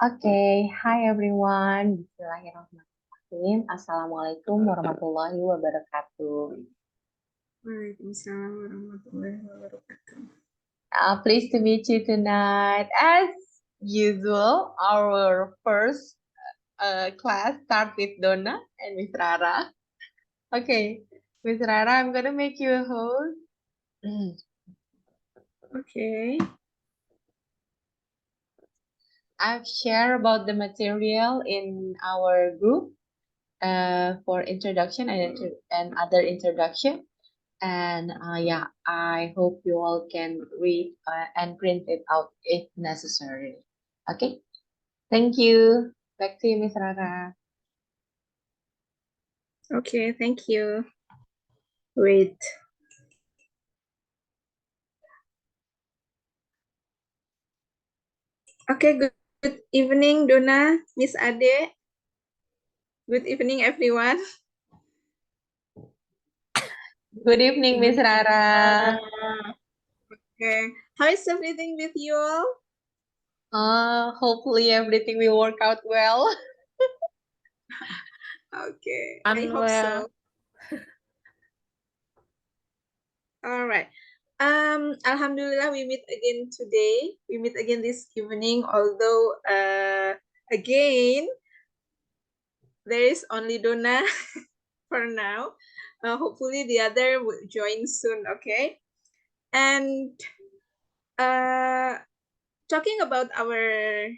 Okay, hi everyone. Bismillahirrahmanirrahim. Assalamualaikum warahmatullahi wabarakatuh. Waalaikumsalam warahmatullahi wabarakatuh. Pleased to meet you tonight. As usual, our first class start with Donna and Miss Rara. Okay, Miss Rara, I'm gonna make you a host. Okay. I've shared about the material in our group for introduction and other introduction. And yeah, I hope you all can read and print it out if necessary. Okay, thank you. Back to you, Miss Rara. Okay, thank you. Wait. Okay, good evening, Donna, Miss Ade. Good evening, everyone. Good evening, Miss Rara. Okay, how is everything with you all? Hopefully everything will work out well. Okay, I hope so. All right. Alhamdulillah, we meet again today. We meet again this evening, although again, there is only Donna for now. Hopefully the other will join soon, okay? And talking about our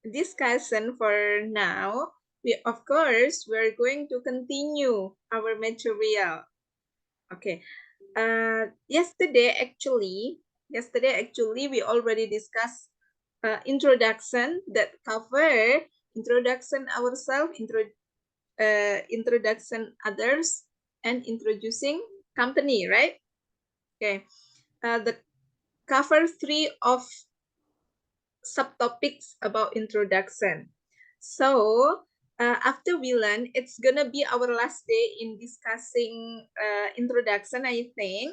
discussion for now, of course, we're going to continue our material. Okay. Yesterday, actually, we already discussed introduction that cover introduction ourselves, introduction others, and introducing company, right? Okay. The cover 3 of subtopics about introduction. So after we learn, it's gonna be our last day in discussing introduction, I think.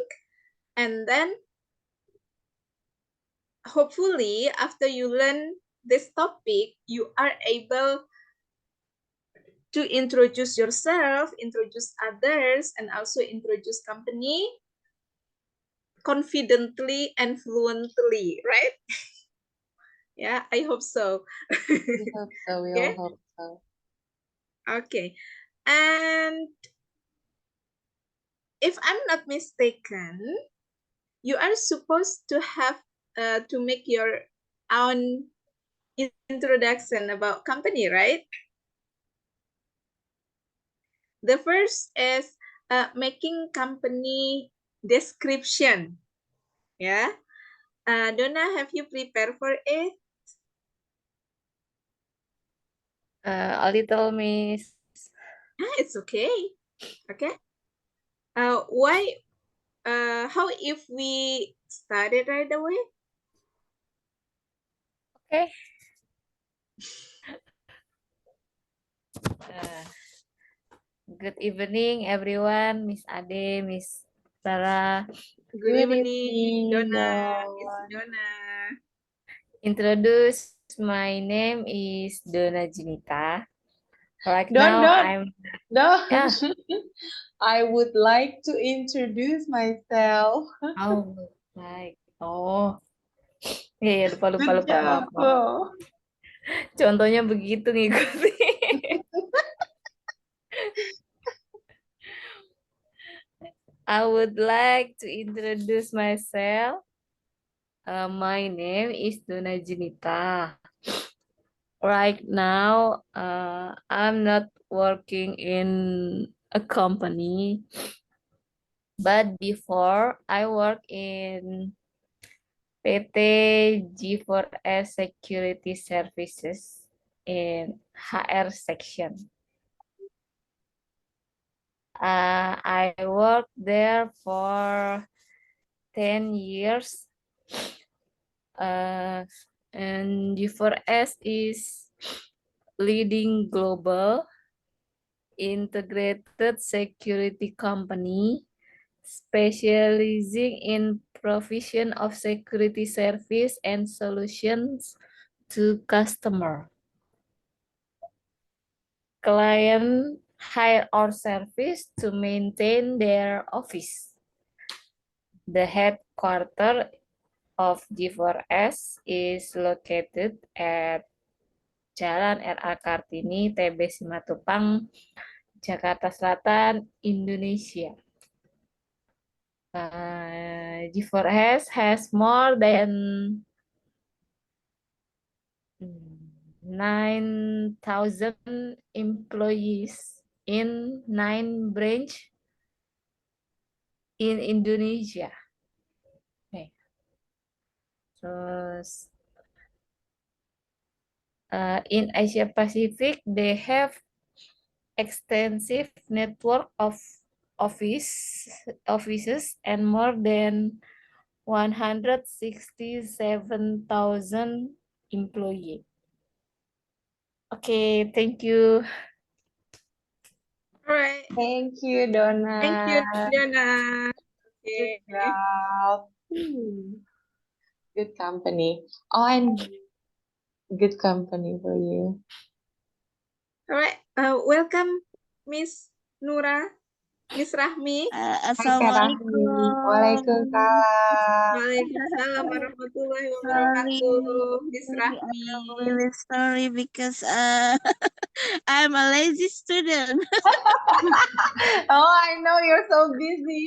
And then hopefully after you learn this topic, you are able to introduce yourself, introduce others, and also introduce company confidently and fluently, right? Yeah, I hope so. We hope so. We all hope so. Okay. And if I'm not mistaken, you are supposed to have to make your own introduction about company, right? The first is making company description. Yeah. Donna, have you prepared for it? A little, Miss. It's okay. Okay. Why? How if we start it right away? Okay. Good evening, everyone. Miss Ade, Miss Sarah. Good evening, Donna. It's Donna. Introduce, my name is Donna Junita. Right Don't. yeah. I would like to introduce myself. Iya, lupa. Good job. Contohnya begitu ngikuti. I would like to introduce myself. My name is Donna Junita. Right now, I'm not working in a company, but before I work in PT G4S Security Services in HR section. I worked there for 10 years. And G4S is leading global integrated security company specializing in provision of security service and solutions to customer. Client hire our service to maintain their office. The headquarters of G4S is located at Jalan R.A. Kartini, TB Simatupang, Jakarta Selatan, Indonesia. G4S has more than 9,000 employees in 9 branches in Indonesia. Okay. Terus in Asia Pacific, they have extensive network of offices and more than 167,000 employees. Okay, thank you. All right. Thank you, Donna. Thank you, Donna. Good Okay. job. Good company. Oh, and good company for you. All right. Welcome, Miss Nura, Miss Rahmi. Hai Kak Rahmi. Assalamualaikum. Waalaikumsalam. Waalaikumsalam warahmatullahi Sorry, wabarakatuh, Miss I'm Rahmi. really sorry because I'm a lazy student. Oh, I know you're so busy.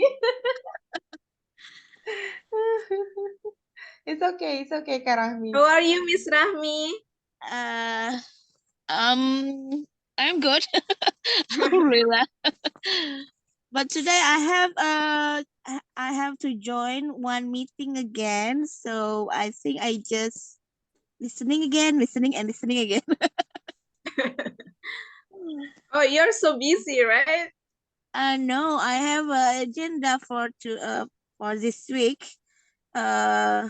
It's okay, Kak Rahmi. How are you, Miss Rahmi? Uh, I'm good. Alhamdulillah. But today I have to join one meeting again, so I think I just listening again. Oh, you're so busy, right? No, I have an agenda for this week. And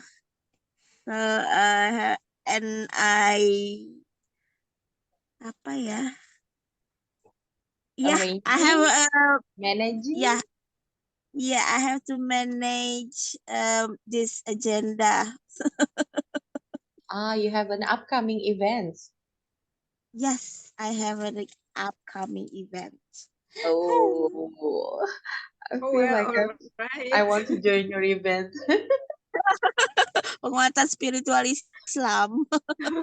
apa ya? Yeah, I have Managing. Yeah, I have to manage this agenda. You have an upcoming event. Yes, I have an upcoming event. Oh, I Oh, feel well, like all right. I want to join your event. Penguatan spiritual Islam.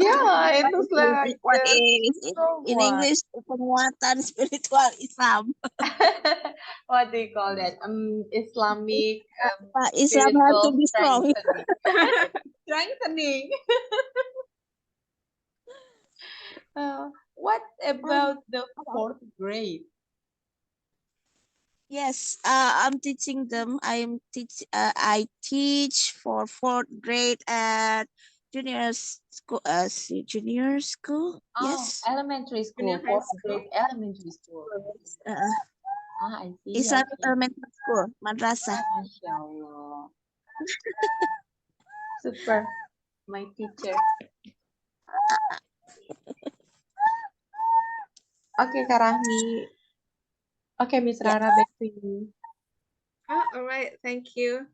Yeah, it looks like What is so in what? English? Penguatan spiritual Islam. What do you call that? Islamic Islam has to spiritual be strong. strengthening. Strengthening. What about the 4th grade? Yes, I'm teaching them. I teach for 4th grade at junior school. Junior school. Oh, Yes. elementary school. Junior high 4th grade elementary school. I see. Islamic Okay. elementary school, madrasah. Masya Allah. Super. My teacher. Okay, Kak Rahmi. Okay, Miss Yeah. Rara, back to you. All right, thank you.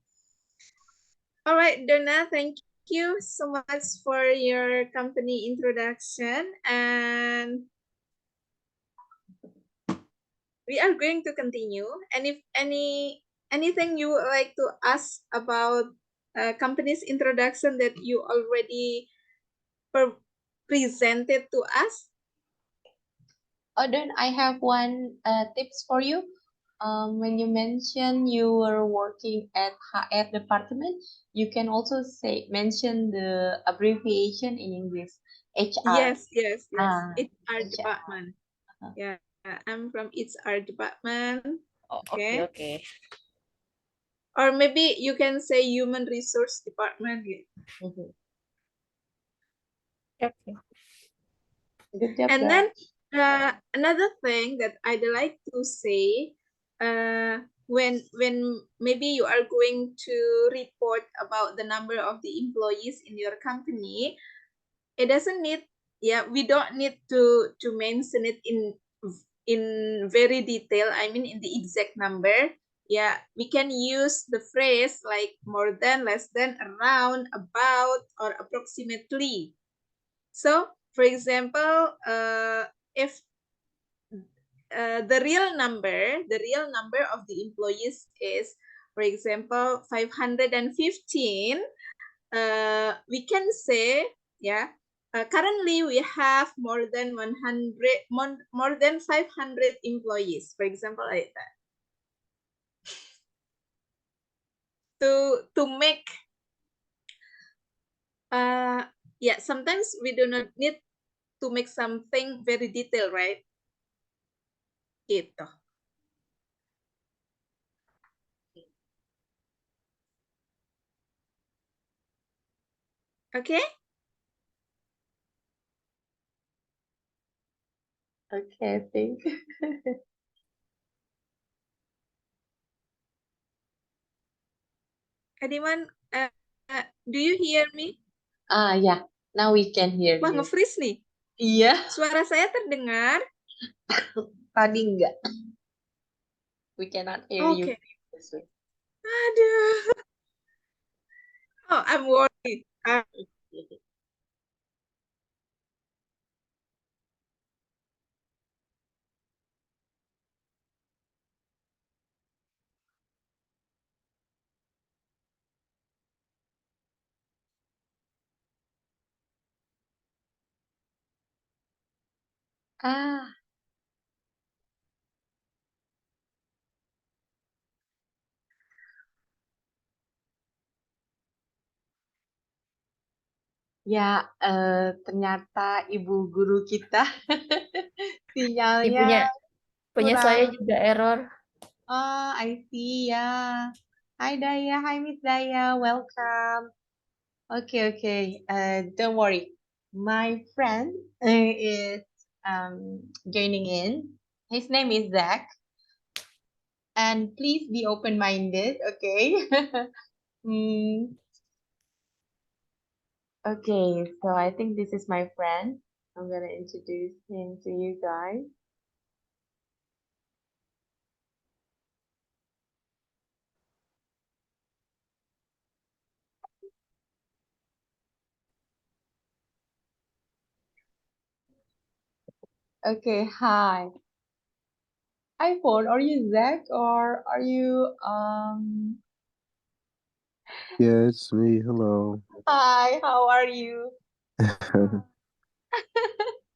All right, Donna, thank you so much for your company introduction. And we are going to continue. And if anything you would like to ask about company's introduction that you already presented to us? Oh, then I have one tips for you. When you mention you were working at HR department, you can also mention the abbreviation in English, HR. Yes. HR HR. department. Yeah, I'm from HR department. Okay. Okay. Or maybe you can say human resource department. Mhm. Okay. Good job, And guys. then another thing that I'd like to say, when maybe you are going to report about the number of the employees in your company, it doesn't need, we don't need to mention it in very detail. I mean, in the exact number. Yeah, we can use the phrase like more than, less than, around, about, or approximately. So, for example, if the real number of the employees is, for example, 515, we can say, yeah, currently we have more than 500 employees, for example, like that. To make, yeah, sometimes we do not need to make something very detailed, right? Gitu. Okay? Okay, I think. Anyone, do you hear me? Yeah, now we can hear Wah, you. nge-freeze nih. Iya, Suara saya terdengar? tadi enggak. We cannot hear you Oke. previously. Aduh. Oh, I'm worried. Ah, ya, ternyata ibu guru kita sinyalnya Punya saya kurang. juga error. Oh, I see ya. Hi Daya, hi Miss Daya, welcome. Okay. Don't worry. My friend is joining in. His name is Zach. And please be open-minded, okay? Okay, so I think this is my friend. I'm gonna introduce him to you guys. Okay, hi. Hi, Paul. Are you Zach or are you Yeah, it's me. Hello. Hi, how are you?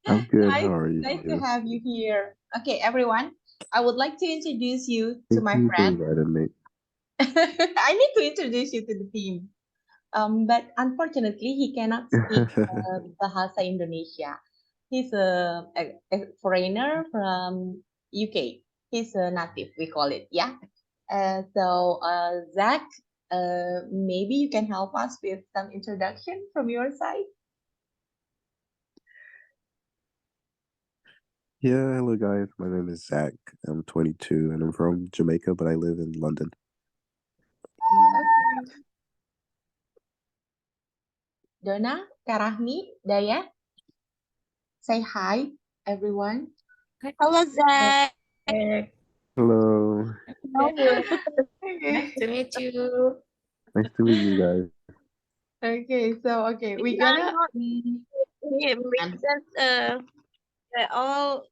I'm good. Nice, How are nice to you? have you here. Okay, everyone. I would like to introduce you to Thank my you for friend. inviting me. I need to introduce you to the team. But unfortunately, he cannot speak Bahasa Indonesia. He's a foreigner from UK. He's a native, we call it, yeah. So Zach, maybe you can help us with some introduction from your side. Yeah, hello guys. My name is Zach. I'm 22 and I'm from Jamaica, but I live in London. Okay. Donna, Karahmi, Daya, say hi, everyone. Hello, Zach. Hello. Nice to meet you. Nice to meet you guys. Okay, so okay, we're Yeah, gonna because they all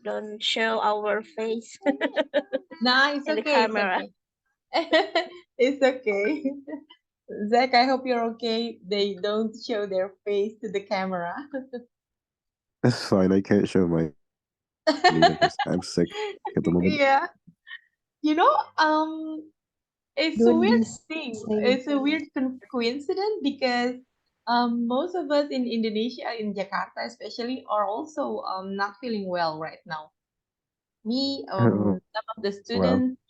don't show our face no, it's in the okay, it's camera. okay. It's okay. Zach, I hope you're okay. They don't show their face to the camera. That's fine. I can't show my because I'm sick at the moment. Yeah. You know, it's a Don't weird be thing. silly. It's a weird coincidence because most of us in Indonesia, in Jakarta especially, are also not feeling well right now. Me, Oh, some of the wow. students.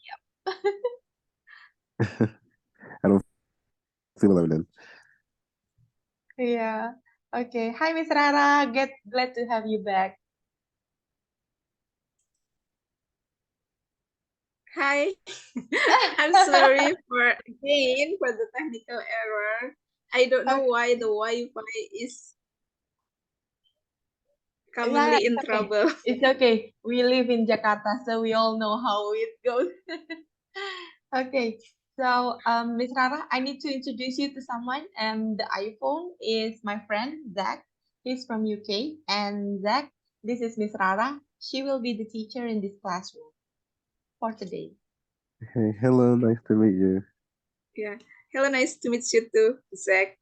I don't feel alone then. Yeah. Okay. Hi, Miss Rara. Glad to have you back. Hi. I'm sorry for the technical error. I don't know why the Wi-Fi is Yeah, commonly in it's okay. trouble. It's okay. We live in Jakarta, so we all know how it goes. Okay. So, Miss Rara, I need to introduce you to someone. And the iPhone is my friend Zach. He's from UK. And Zach, this is Miss Rara. She will be the teacher in this classroom for today. Hey, hello, nice to meet you. Yeah. Hello, nice to meet you too, Zach.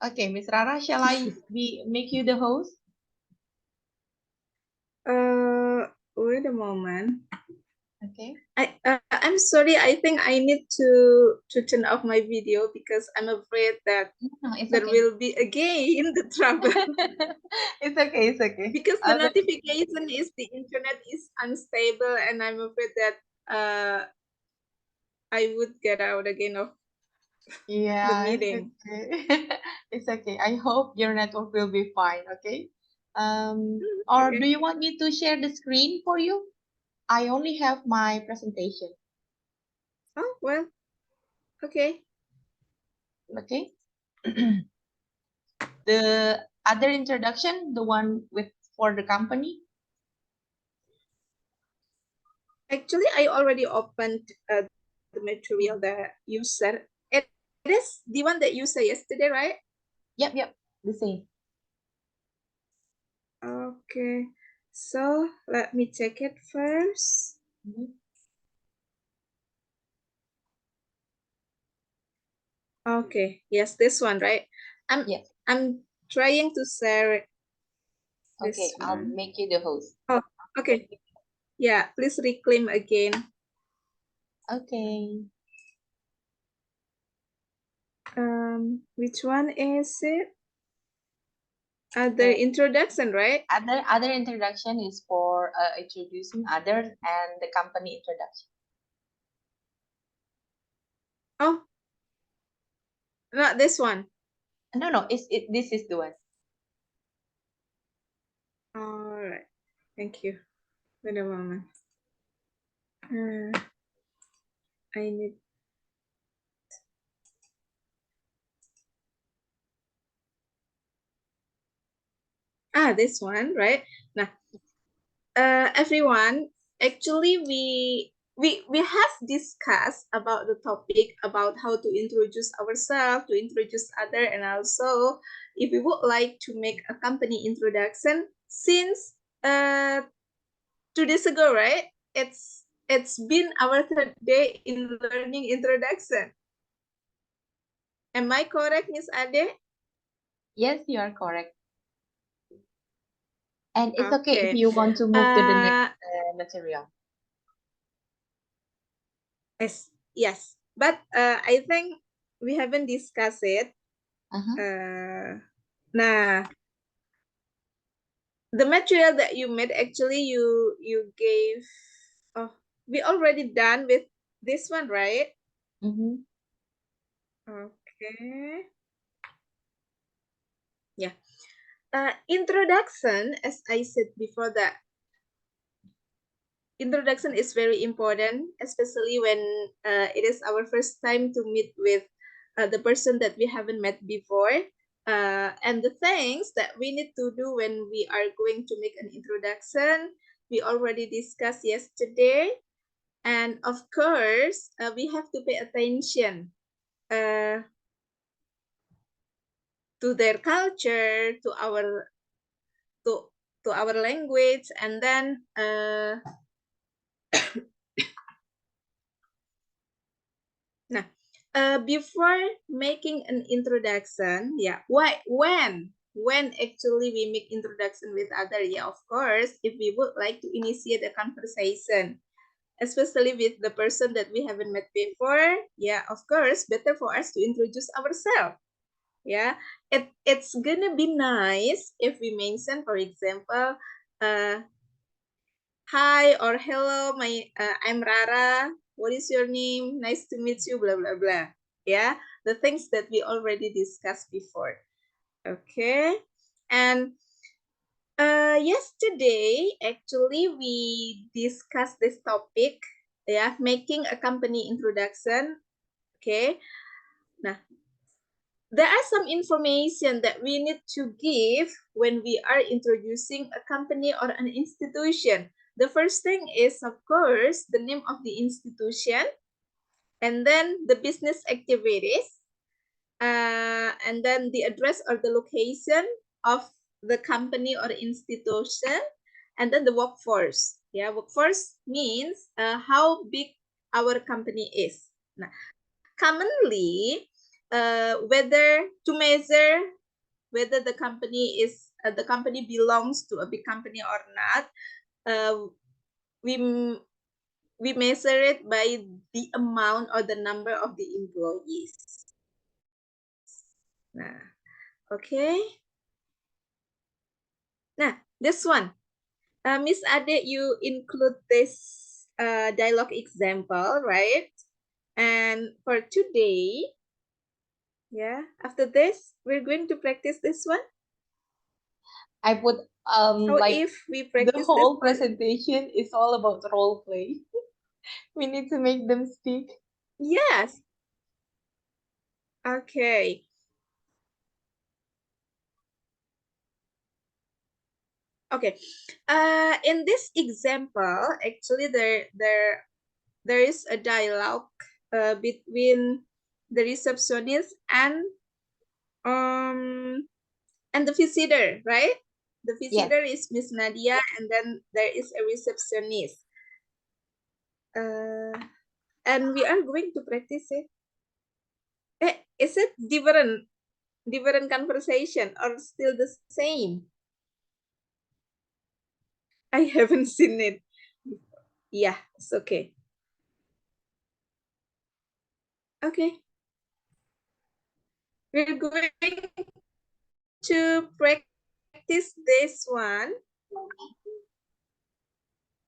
Okay, Miss Rara, shall I make you the host? Wait a moment. Okay. I'm sorry. I think I need to turn off my video because I'm afraid that No, it's there okay. will be again the trouble. It's okay. It's okay. Because the I'll let- notification is the internet is unstable, and I'm afraid that I would get out again of Yeah, it's meeting. okay. It's okay. I hope your network will be fine. Okay. Or Okay. do you want me to share the screen for you? I only have my presentation. Oh well. Okay. Okay. The other introduction, the one with for the company. Actually, I already opened the material that you said. It is the one that you said yesterday, right? Yep, the same. Okay. So let me check it first. Mhm. Okay. Yes, this one, right? Yes. I'm trying to share this Okay, I'll one. make you the host. Oh, okay. Yeah, please reclaim again. Okay. Which one is it? The introduction, right? Other introduction is for introducing others and the company introduction. Oh, not this one. No, this is the one. All right. Thank you. Wait a moment. I need. This one, right? Now, everyone, actually, we have discussed about the topic about how to introduce ourselves, to introduce other, and also if we would like to make a company introduction since 2 days ago, right? It's been our third day in learning introduction. Am I correct, Miss Ade? Yes, you are correct. And it's okay if Okay. you want to move to the next material. Yes. But I think we haven't discussed it. Nah, the material that you made, actually you gave. Oh, we already done with this one, right? Okay. Yeah. Introduction, as I said before, that introduction is very important, especially when it is our first time to meet with the person that we haven't met before. And the things that we need to do when we are going to make an introduction, we already discussed yesterday. And of course, we have to pay attention to their culture, to our language, and then before making an introduction, yeah, when actually we make introduction with other, yeah, of course, if we would like to initiate a conversation, especially with the person that we haven't met before, yeah, of course, better for us to introduce ourselves. Yeah, it's gonna be nice if we mention, for example, hi or hello, I'm Rara. What is your name? Nice to meet you, blah, blah, blah. Yeah, the things that we already discussed before. Okay. And yesterday, actually, we discussed this topic, yeah, making a company introduction. Okay. Now, there are some information that we need to give when we are introducing a company or an institution. The first thing is, of course, the name of the institution. and then the business activities, and then the address or the location of the company or institution, and then the workforce. Yeah, workforce means how big our company is. Nah, commonly, whether to measure whether the company belongs to a big company or not, we measure it by the amount or the number of the employees. Nah, okay. Nah, this one, Miss Ade, you include this dialogue example, right? And for today, yeah, after this, we're going to practice this one. I put How like if we the practice this whole one? presentation is all about role play. We need to make them speak. Yes. Okay. Okay. In this example, actually there is a dialogue between the receptionist and the visitor, right? The Yes. visitor is Miss Nadia, and then there is a receptionist. And we are going to practice it. Is it different conversation or still the same? I haven't seen it. Yeah, it's okay. Okay. We're going to practice this one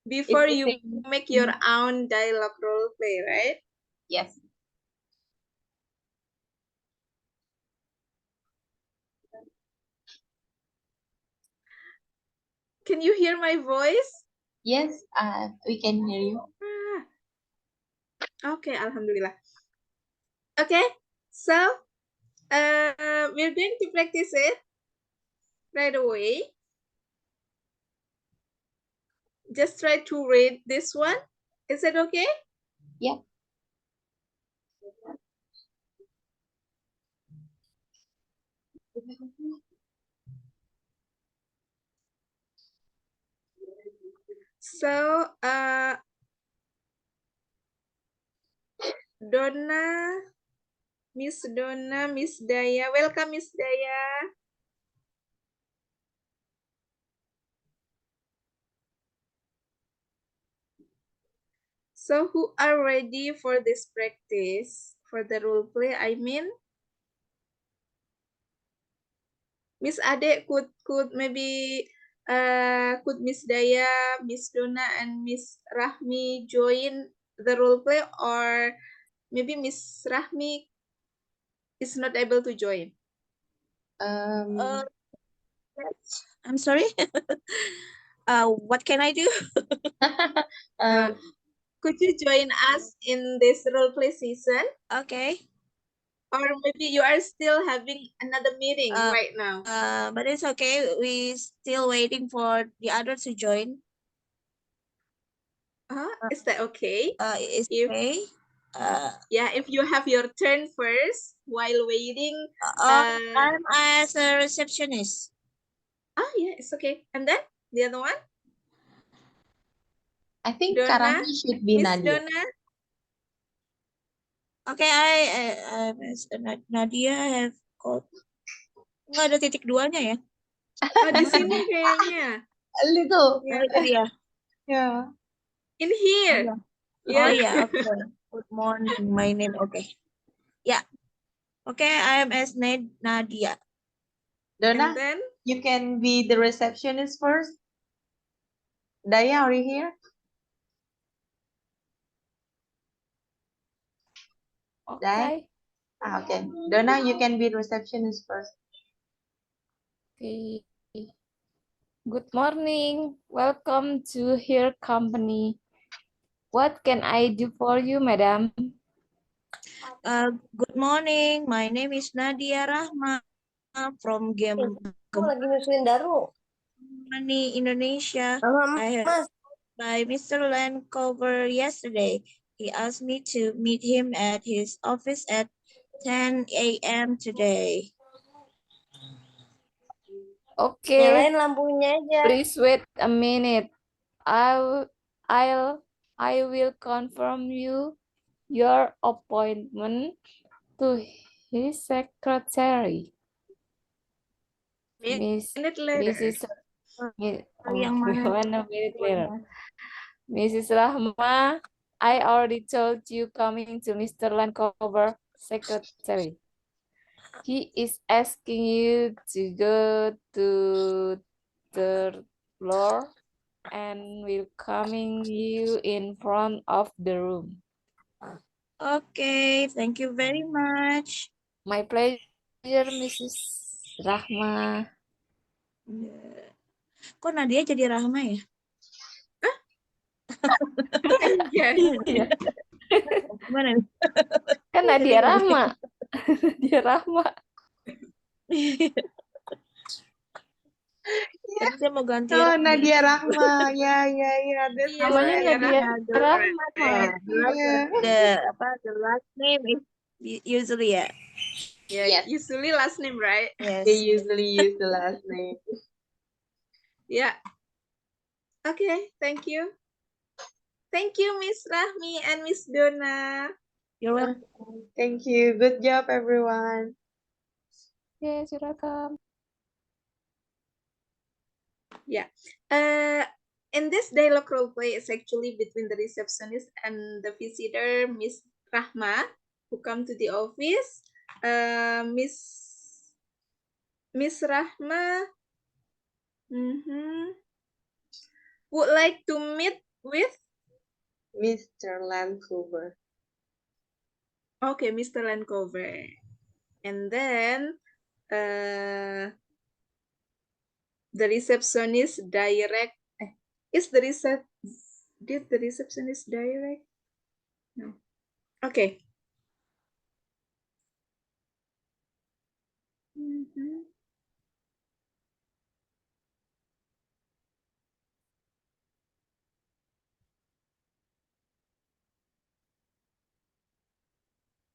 before It's the you same. make your own dialogue role play, right? Yes. Can you hear my voice? Yes, we can hear you. Okay, Alhamdulillah. Okay, so we're going to practice it right away. Just try to read this one. Is it okay? Yeah. So, Donna, Miss Daya. Welcome, Miss Daya. So, who are ready for this practice? For the role play, I mean? Miss Ade could maybe could Miss Daya, Miss Donna, and Miss Rahmi join the role play, or maybe Miss Rahmi is not able to join? I'm sorry. What can I do? Could you join us in this role play season? Okay. Or maybe you are still having another meeting right now. But it's okay. We still waiting for the others to join. Is that okay? It's If okay. yeah, if you have your turn first while waiting. I'm as a receptionist. Oh yeah, it's okay. And then the other one? I think Donna, Karami should be Miss Nadia. Donna. Okay, Nadia have called. Nggak ada titik duanya ya? Oh, di sini kayaknya. A little. Yeah. Oh, itu dia. Yeah. In here. Oh, Yeah. Oh yeah, okay. Good morning. My name. Okay. Yeah. Okay, I am as Nadia. Donna, And then you can be the receptionist first. Daya, are you here? Okay. Okay. Donna, you can be receptionist first. Okay. Good morning. Welcome to Here Company. What can I do for you, madam? Good morning. My name is Nadia Rahma from Lagi nyusuin Daru. Germany, Indonesia. Sama I have Mas. by Mr. Land cover yesterday. He asked me to meet him at his office at 10 a.m. today. Okay, Nyalain lampunya aja. please wait a minute. I will confirm your appointment to his secretary, Minute later. Mrs. Yang mana? 1 minute later. Mrs. Rahma, I already told you coming to Mr. Lancover secretary. He is asking you to go to the floor and will coming you in front of the room. Okay, thank you very much. My pleasure, Mrs. Rahma. Kok Nadia jadi Rahma ya? Iya. Iya, Gimana nih? kan Nadia Rahma. Nadia Rahma. Tadi saya mau ganti Oh, Rahma. Nadia Rahma. Yeah. That's Iya, Namanya Nadia Nadia Rahma. Rahma. Right. The last name is usually ya. Yeah, Yes. usually last name, right? They Yes. usually use the last name. Yeah. Okay, thank you. Thank you, Miss Rahmi and Miss Donna. You're welcome. Thank you. Good job, everyone. Yes, you're welcome. Yeah. In this dialogue role play is actually between the receptionist and the visitor, Miss Rahma, who come to the office. Miss Rahma would like to meet with Mr. Lancover. okay, Mr. Lancover. And then the receptionist direct did the receptionist direct? No. Okay.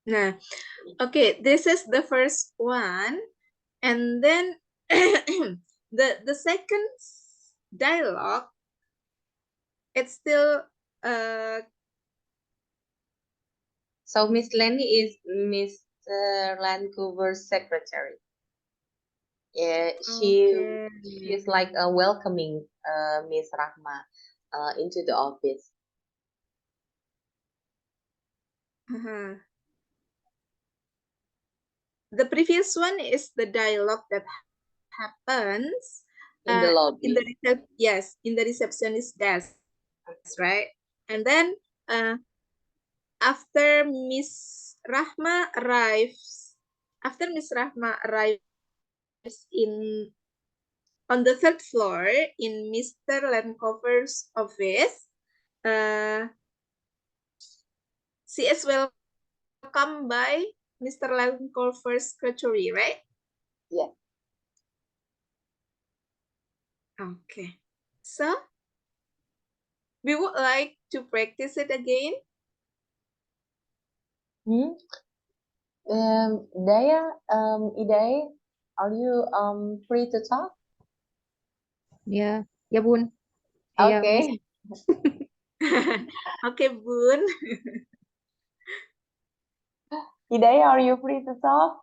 Nah, okay, this is the first one, and then the second dialogue, it's still So Miss Lenny is Mr. Lancover's secretary. Yeah, she is like welcoming Miss Rahma into the office. The previous one is the dialogue that happens In the lobby. in the receptionist desk, right? And then after Miss Rahma arrives on the third floor in Mr. Lancover's office, she is welcomed by Mr. Lancover's secretary, right? Yeah. Okay. So we would like to practice it again. Daya, Idai, are you free to talk? Ya, ya Bun. Okay. Okay, Bun. Idai, are you free to talk?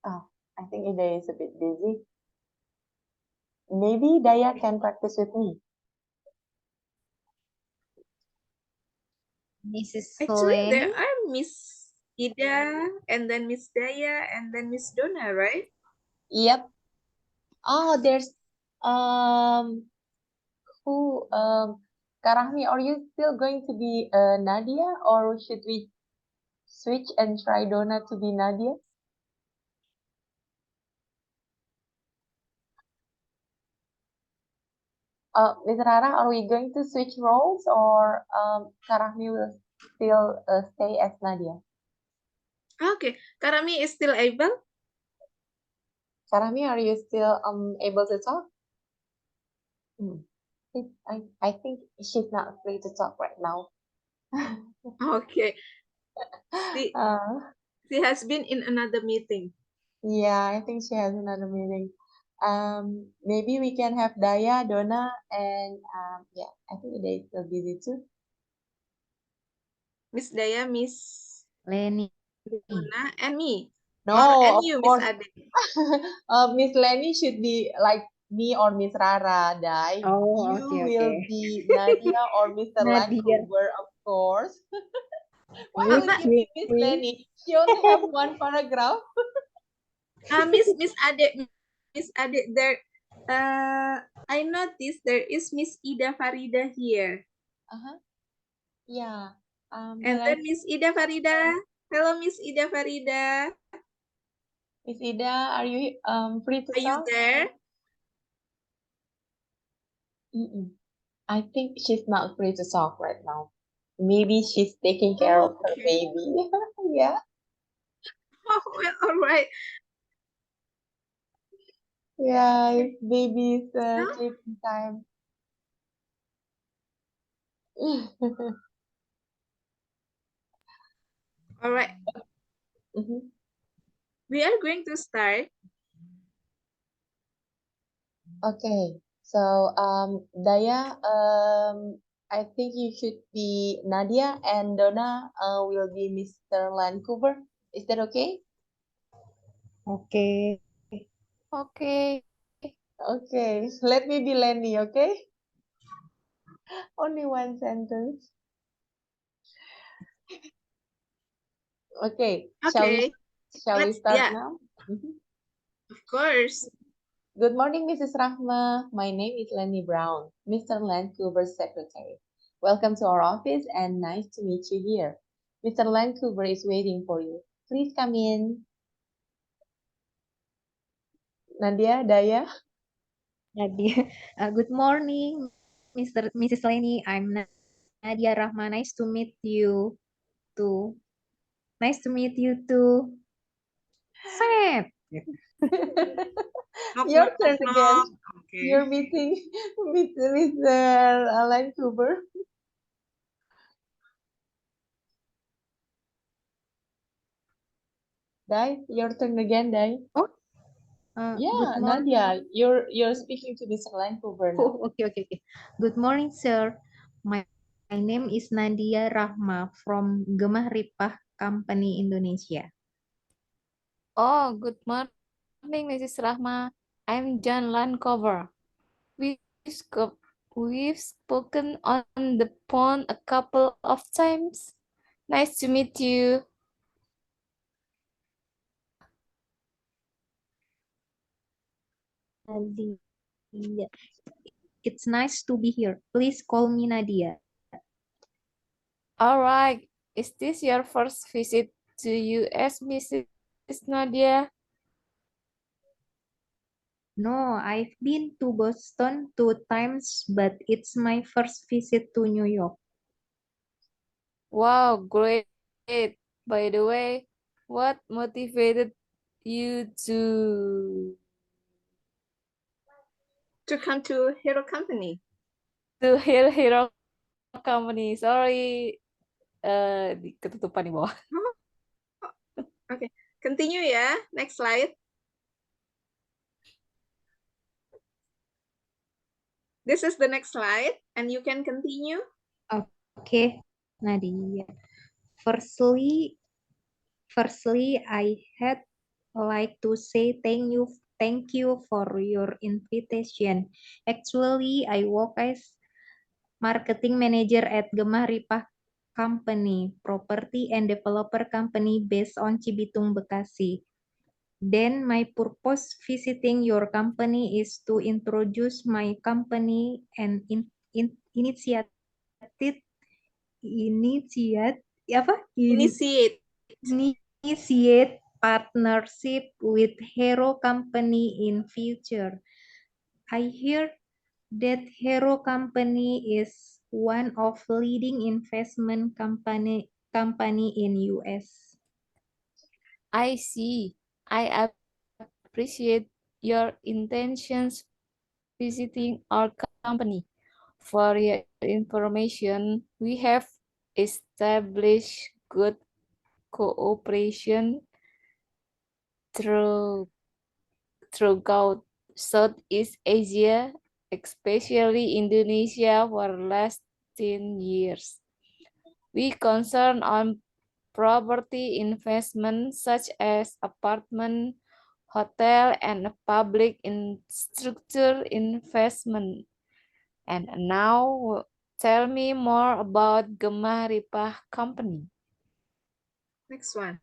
Oh, I think Idai is a bit busy. Maybe Daya can practice with me. Mrs. Actually, there Lenny. are Miss Ida, and then Miss Daya, and then Miss Donna, right? Yep. Oh, there's who Karahmi, are you still going to be Nadia, or should we switch and try Donna to be Nadia? Miss Rara, are we going to switch roles, or Karahmi will still stay as Nadia? Okay, Karami is still able. Karahmi, are you still able to talk? I think she's not free to talk right now. Okay. She, Uh, she has been in another meeting. yeah, I think she has another meeting. Maybe we can have Daya, Donna, and yeah, I think they will busy too. Miss Daya, Miss Lenny. Donna, and me. No, And of you, Miss course. Ade. Miss Lenny should be like me or Miss Rara, Dai. Oh, You okay, will okay. be Nadia or Mr. Nadia. Vancouver, of course. Why are you But giving Miss Lenny? She only have one paragraph. Miss Ade, Miss Ade, there. I noticed there is Miss Ida Farida here, Uh-huh. Yeah. and But then Miss Ida Farida. Hello, Miss Ida Farida. Miss Ida, are you free to Are you talk? there? I think she's not free to talk right now. Maybe she's taking care of her Okay. baby. Yeah. Oh, well, all right. Yeah, it's baby's So, sleeping time. all right. Mhm. We are going to start. Okay. So, Daya, I think you should be Nadia and Donna will be Mr. Vancouver. Is that okay? Okay. Okay. Okay. Let me be Lenny, okay? Only one sentence. Okay. Okay. Shall we Let's, start yeah, now? Mhm. of course. Good morning, Mrs. Rahma. My name is Lenny Brown, Mr. Vancouver's secretary. Welcome to our office and nice to meet you here. Mr. Vancouver is waiting for you. Please come in. Nadia, Daya. Nadia. Good morning, Mrs. Lenny. I'm Nadia Rahma. Nice to meet you too. Nice to meet you too. Set. Knock, Your knock, turn knock, again. knock. Okay. You're meeting with Mr. Vancouver. Dai, your turn again, Dai. Oh, good Yeah, morning. Nadia, you're speaking to Mr. Vancouver now. Oh, okay, okay, okay. Good morning, sir. My name is Nadia Rahma from Gemah Ripah Company Indonesia. Oh, good morning, Mrs. Rahma. I'm John Lancover. We've, sco- we've spoken on the phone a couple of times. Nice to meet you. Nadia. It's nice to be here. Please call me Nadia. All right. Is this your first visit to US, Mrs. Nadia? No, I've been to Boston 2 times, but it's my first visit to New York. Wow, great. By the way, what motivated you To come to Hero Company. to Hero Company? Sorry, ketutupan di bawah. Okay. Continue ya. Next slide. This is the next slide, and you can continue. Okay, Nadia. Firstly, I had like to say thank you for your invitation. Actually, I work as marketing manager at Gemah Ripah Company, property and developer company based on Cibitung, Bekasi. Then my purpose visiting your company is to introduce my company and initiate apa? Initiate. Initiate partnership with Hero Company in future. I hear that Hero Company is one of leading investment company in US. I see. I appreciate your intentions visiting our company. For your information, we have establish good cooperation throughout Southeast Asia, especially Indonesia, for last 10 years. We concern on property investment such as apartment, hotel, and public infrastructure investment. And now, tell me more about Gemah Ripah Company. Next one.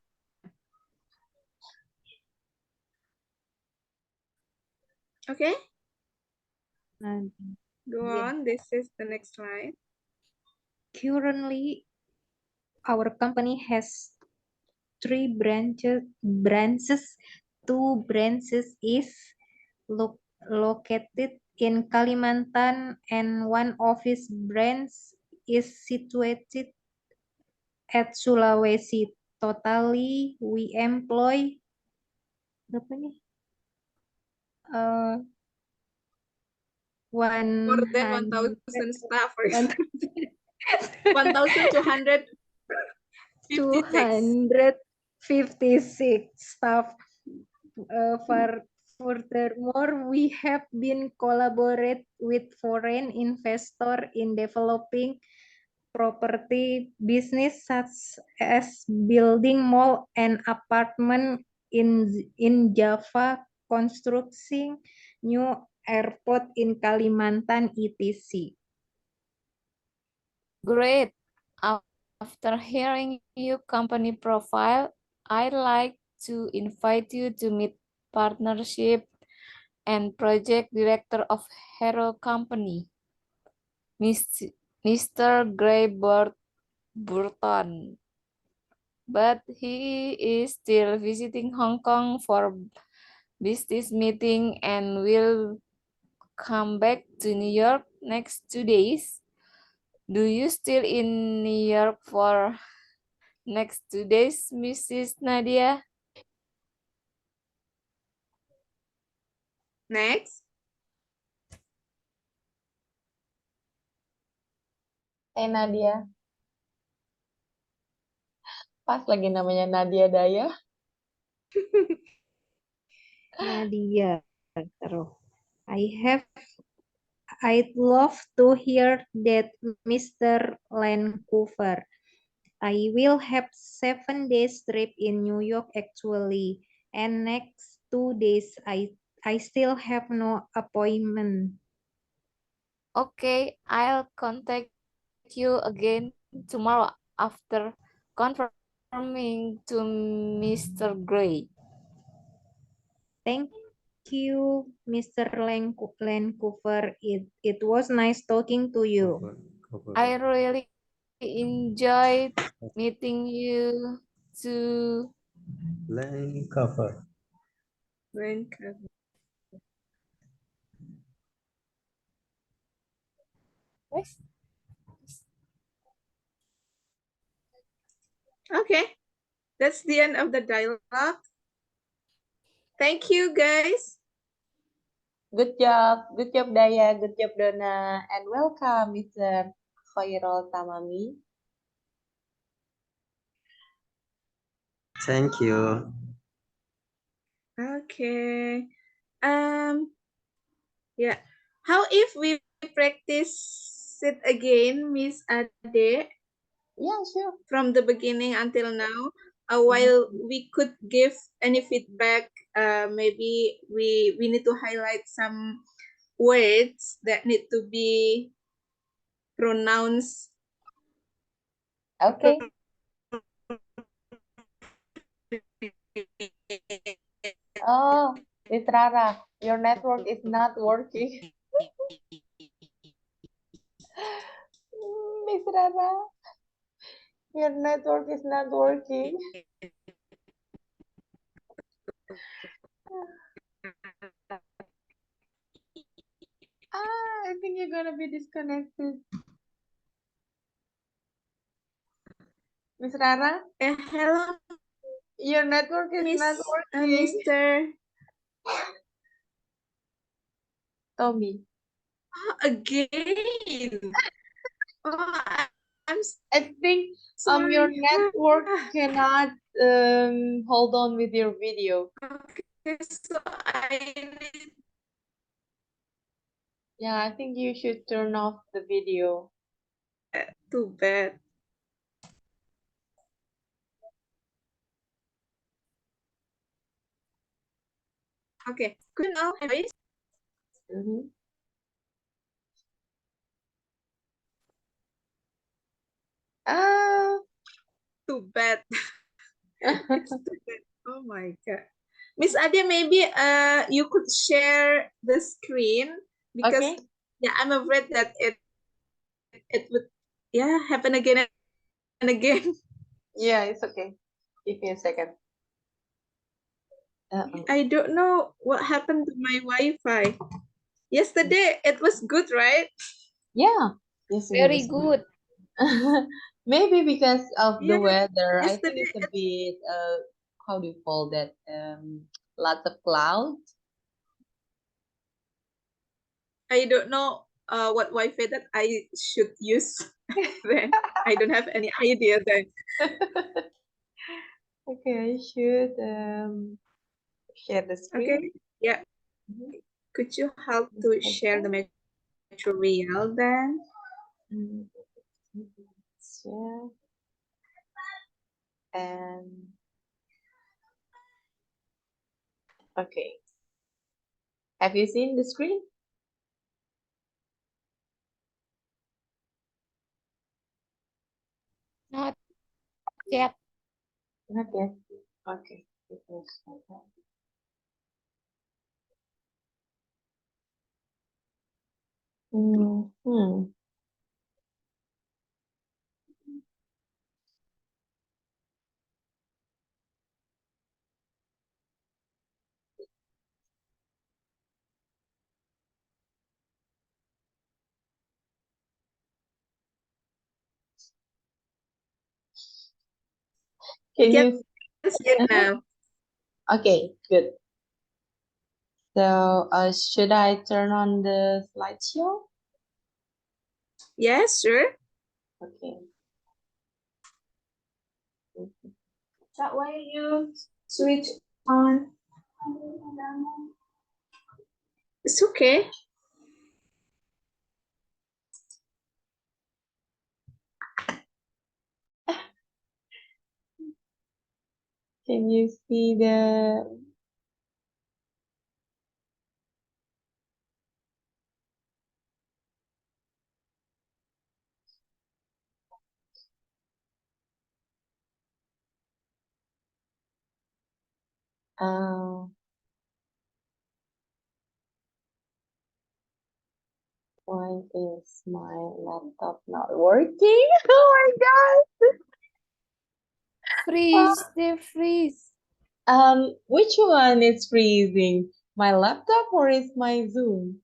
Okay, go on. This is the next slide. Currently, our company has 3 branches. 2 branches is located in Kalimantan, and 1 office branch is situated at Sulawesi. Totally, we employ berapa nih? More than 1,000 staff, for example. 1,256 staff. Furthermore, we have been collaborate with foreign investor in developing property business such as building mall and apartment in Java, constructing new airport in Kalimantan, etc. Great. After hearing your company profile, I'd like to invite you to meet partnership and project director of Hero Company, Mr. Gray Burton. But he is still visiting Hong Kong for business meeting and will come back to New York next 2 days. Do you still in New York for next 2 days, Mrs. Nadia? Next. Hey Nadia. Pas lagi namanya Nadia Daya. Nadia, I'd love to hear that, Mr. Vancouver. I will have 7 days trip in New York actually, and next 2 days I still have no appointment. Okay, I'll contact you again tomorrow after confirming to Mr. Gray. Thank you, Mr. Vancouver. It was nice talking to you. I really enjoyed meeting you too. Vancouver. Okay, that's the end of the dialogue. Thank you, guys. Good job Daya, good job Donna, and welcome Mr. Khairul Tamami. Thank you. Okay. Yeah. How if we practice it again, Miss Ade? Yeah, sure. From the beginning until now, while we could give any feedback, maybe we need to highlight some words that need to be pronounced. Okay. Oh, Miss Rara, your network is not working. Miss Rara, your network is not working. I think you're gonna be disconnected. Miss Rara? Hello. Your network is not working. Mr. Tommy. Oh, again. Oh, I think sorry. your network cannot hold on with your video. Okay, so I need. Yeah, I think you should turn off the video. Too bad. Okay, could you now have it? Mhm. Too bad. It's too bad. Oh my God. Miss Adia, maybe you could share the screen because Okay. yeah, I'm afraid that it would happen again and again. Yeah, it's okay. Give me a second. I don't know what happened to my Wi-Fi. Yesterday it was good, right? Yeah. Yes, it Very was good. Maybe because of the Yeah, weather. I think yesterday it's a bit how do you call that? Lots of clouds. I don't know what Wi-Fi that I should use. Then I don't have any idea then. Okay, I should share the Okay, screen. yeah. Mhm. Could you help to share the material then? Mm, share and okay. Have you seen the screen? Not yet. Not yet. Okay. Give me a second. Hmm. We Can can you? see it now. Okay, good. So, should I turn on the slideshow? Yes, sure. Okay. That way you switch on. It's okay. Can you see the? Uh, why is my laptop not working? Oh my God. Freeze, they freeze. Which one is freezing? My laptop or is my Zoom?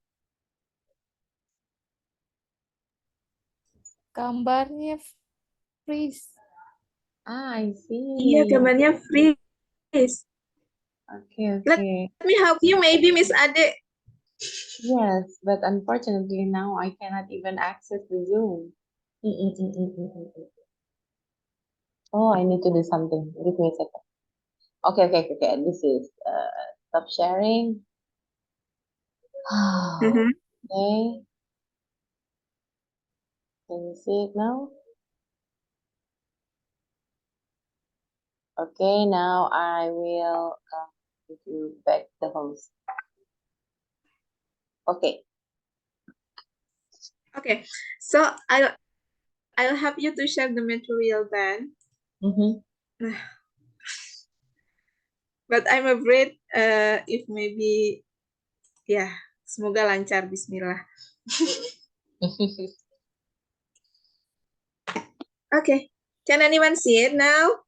Gambarnya freeze. Ah, I Iya, see. gambarnya freeze. Okay, Let okay. me help you, maybe, Miss Ade. Yes, but unfortunately now I cannot even access the Zoom. Oh, I need to do something. Give me a second. Okay, okay, okay, okay. This is stop sharing. Mhm. Okay. Can you see it now? Okay, now I will give you back the host. Okay. Okay, so I'll help you to share the material then. But I'm afraid if maybe semoga lancar, bismillah. Okay, can anyone see it now?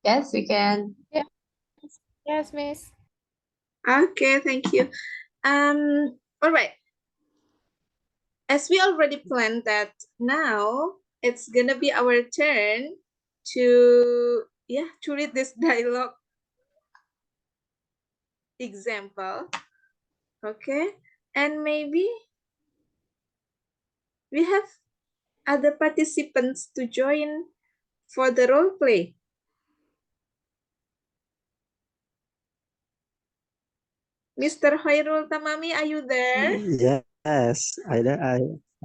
Yes, we can. Yes, yes, Miss. Okay, thank you. All right. As we already planned that now it's gonna be our turn to read this dialogue example. Okay, and maybe we have other participants to join for the role play? Mr. Hoirul Tamami, are you there? Yes,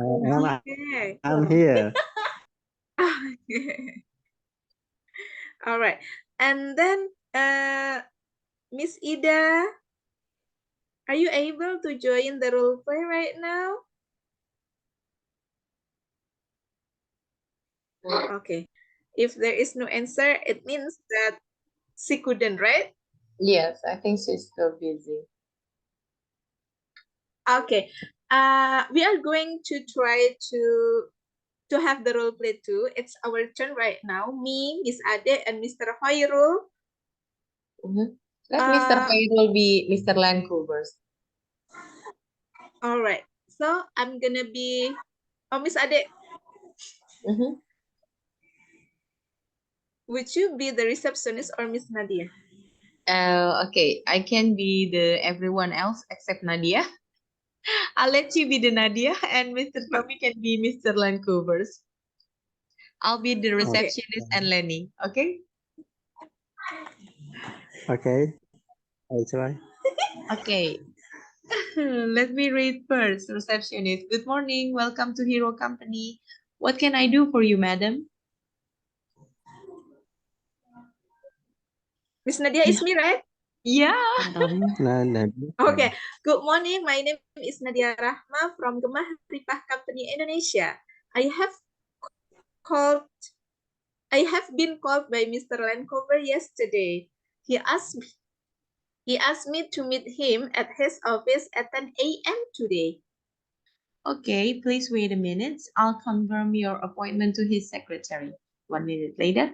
Okay. I'm here. All right. And then Miss Ida, are you able to join the role play right now? Okay. If there is no answer, it means that she couldn't, right? Yes, I think she's still busy. Okay. We are going to try to have the role play too. It's our turn right now. Me, Miss Ade, and Mr. Hoirul. Let Mr. Uh, Hoirul be Mr. Lancouvers. all right. So I'm gonna be Miss Ade. Would you be the receptionist or Miss Nadia? Okay, I can be the everyone else except Nadia. I'll let you be the Nadia, and Mr. Tommy can be Mr. Lancouvers. I'll be the receptionist and Lenny. Okay? Okay, I'll try. Okay. Let me read first. Receptionist. Good morning. Welcome to Hero Company. What can I do for you, madam? Miss Nadia is me, right? Yeah. Okay. Good morning. My name is Nadia Rahma from Gemah Ripah Company Indonesia. I have been called by Mr. Lancover yesterday. He asked me to meet him at his office at 10 a.m. today. Okay, please wait a minute. I'll confirm your appointment to his secretary. 1 minute later.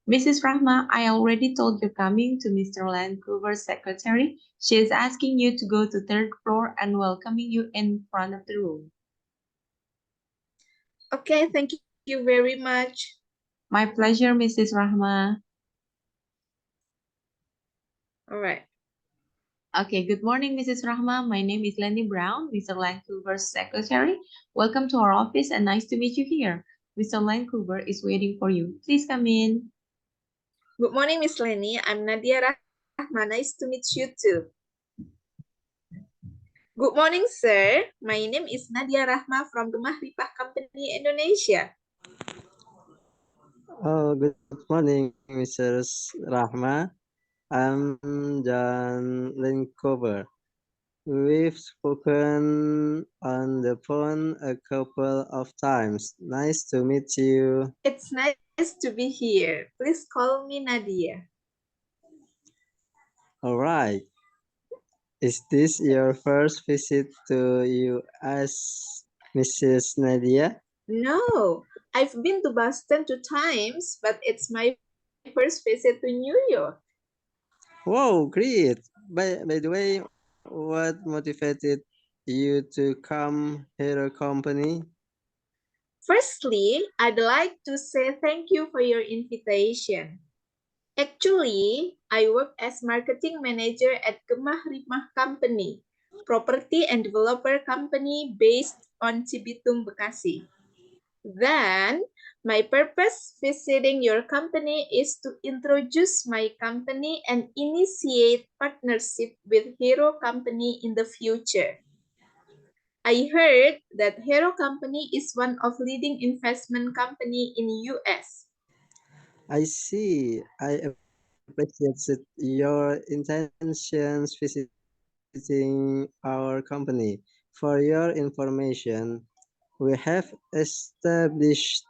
Mrs. Rahma, I already told you coming to Mr. Lancover's secretary. She is asking you to go to third floor and welcoming you in front of the room. Okay, thank you very much. My pleasure, Mrs. Rahma. All right. Okay, good morning, Mrs. Rahma. My name is Lenny Brown, Mr. Lancover's secretary. Welcome to our office and nice to meet you here. Mr. Lancover is waiting for you. Please come in. Good morning, Miss Lenny. I'm Nadia Rahma. Nice to meet you too. Good morning, sir. My name is Nadia Rahma from Gemah Ripah Company Indonesia. Oh, good morning, Mrs. Rahma. I'm John Linkover. We've spoken on the phone a couple of times. Nice to meet you. It's nice to be here. Please call me Nadia. All right. Is this your first visit to US, Mrs. Nadia? No, I've been to Boston 2 times, but it's my first visit to New York. Whoa, great. By the way, what motivated you to come Hero Company? Firstly, I'd like to say thank you for your invitation. Actually, I work as marketing manager at Gemah Ripah Company, property and developer company based on Cibitung, Bekasi. Then, my purpose visiting your company is to introduce my company and initiate partnership with Hero Company in the future. I heard that Hero Company is one of leading investment company in US. I see. I appreciate your intentions visiting our company. For your information, we have established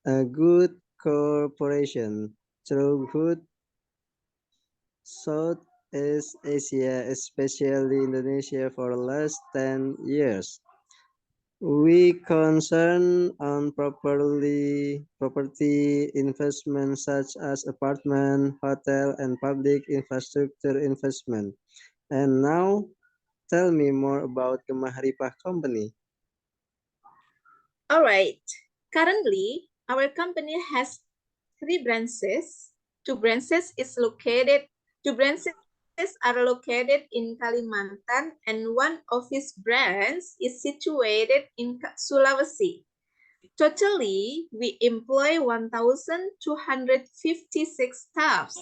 a good cooperation throughout Southeast Asia, especially Indonesia, for the last 10 years. We concern on property investment such as apartment, hotel, and public infrastructure investment. And now, tell me more about Gemah Ripah Company. All right. Currently, our company has 3 branches. 2 branches are located in Kalimantan, and 1 office branch is situated in Sulawesi. Totally, we employ 1,256 staffs.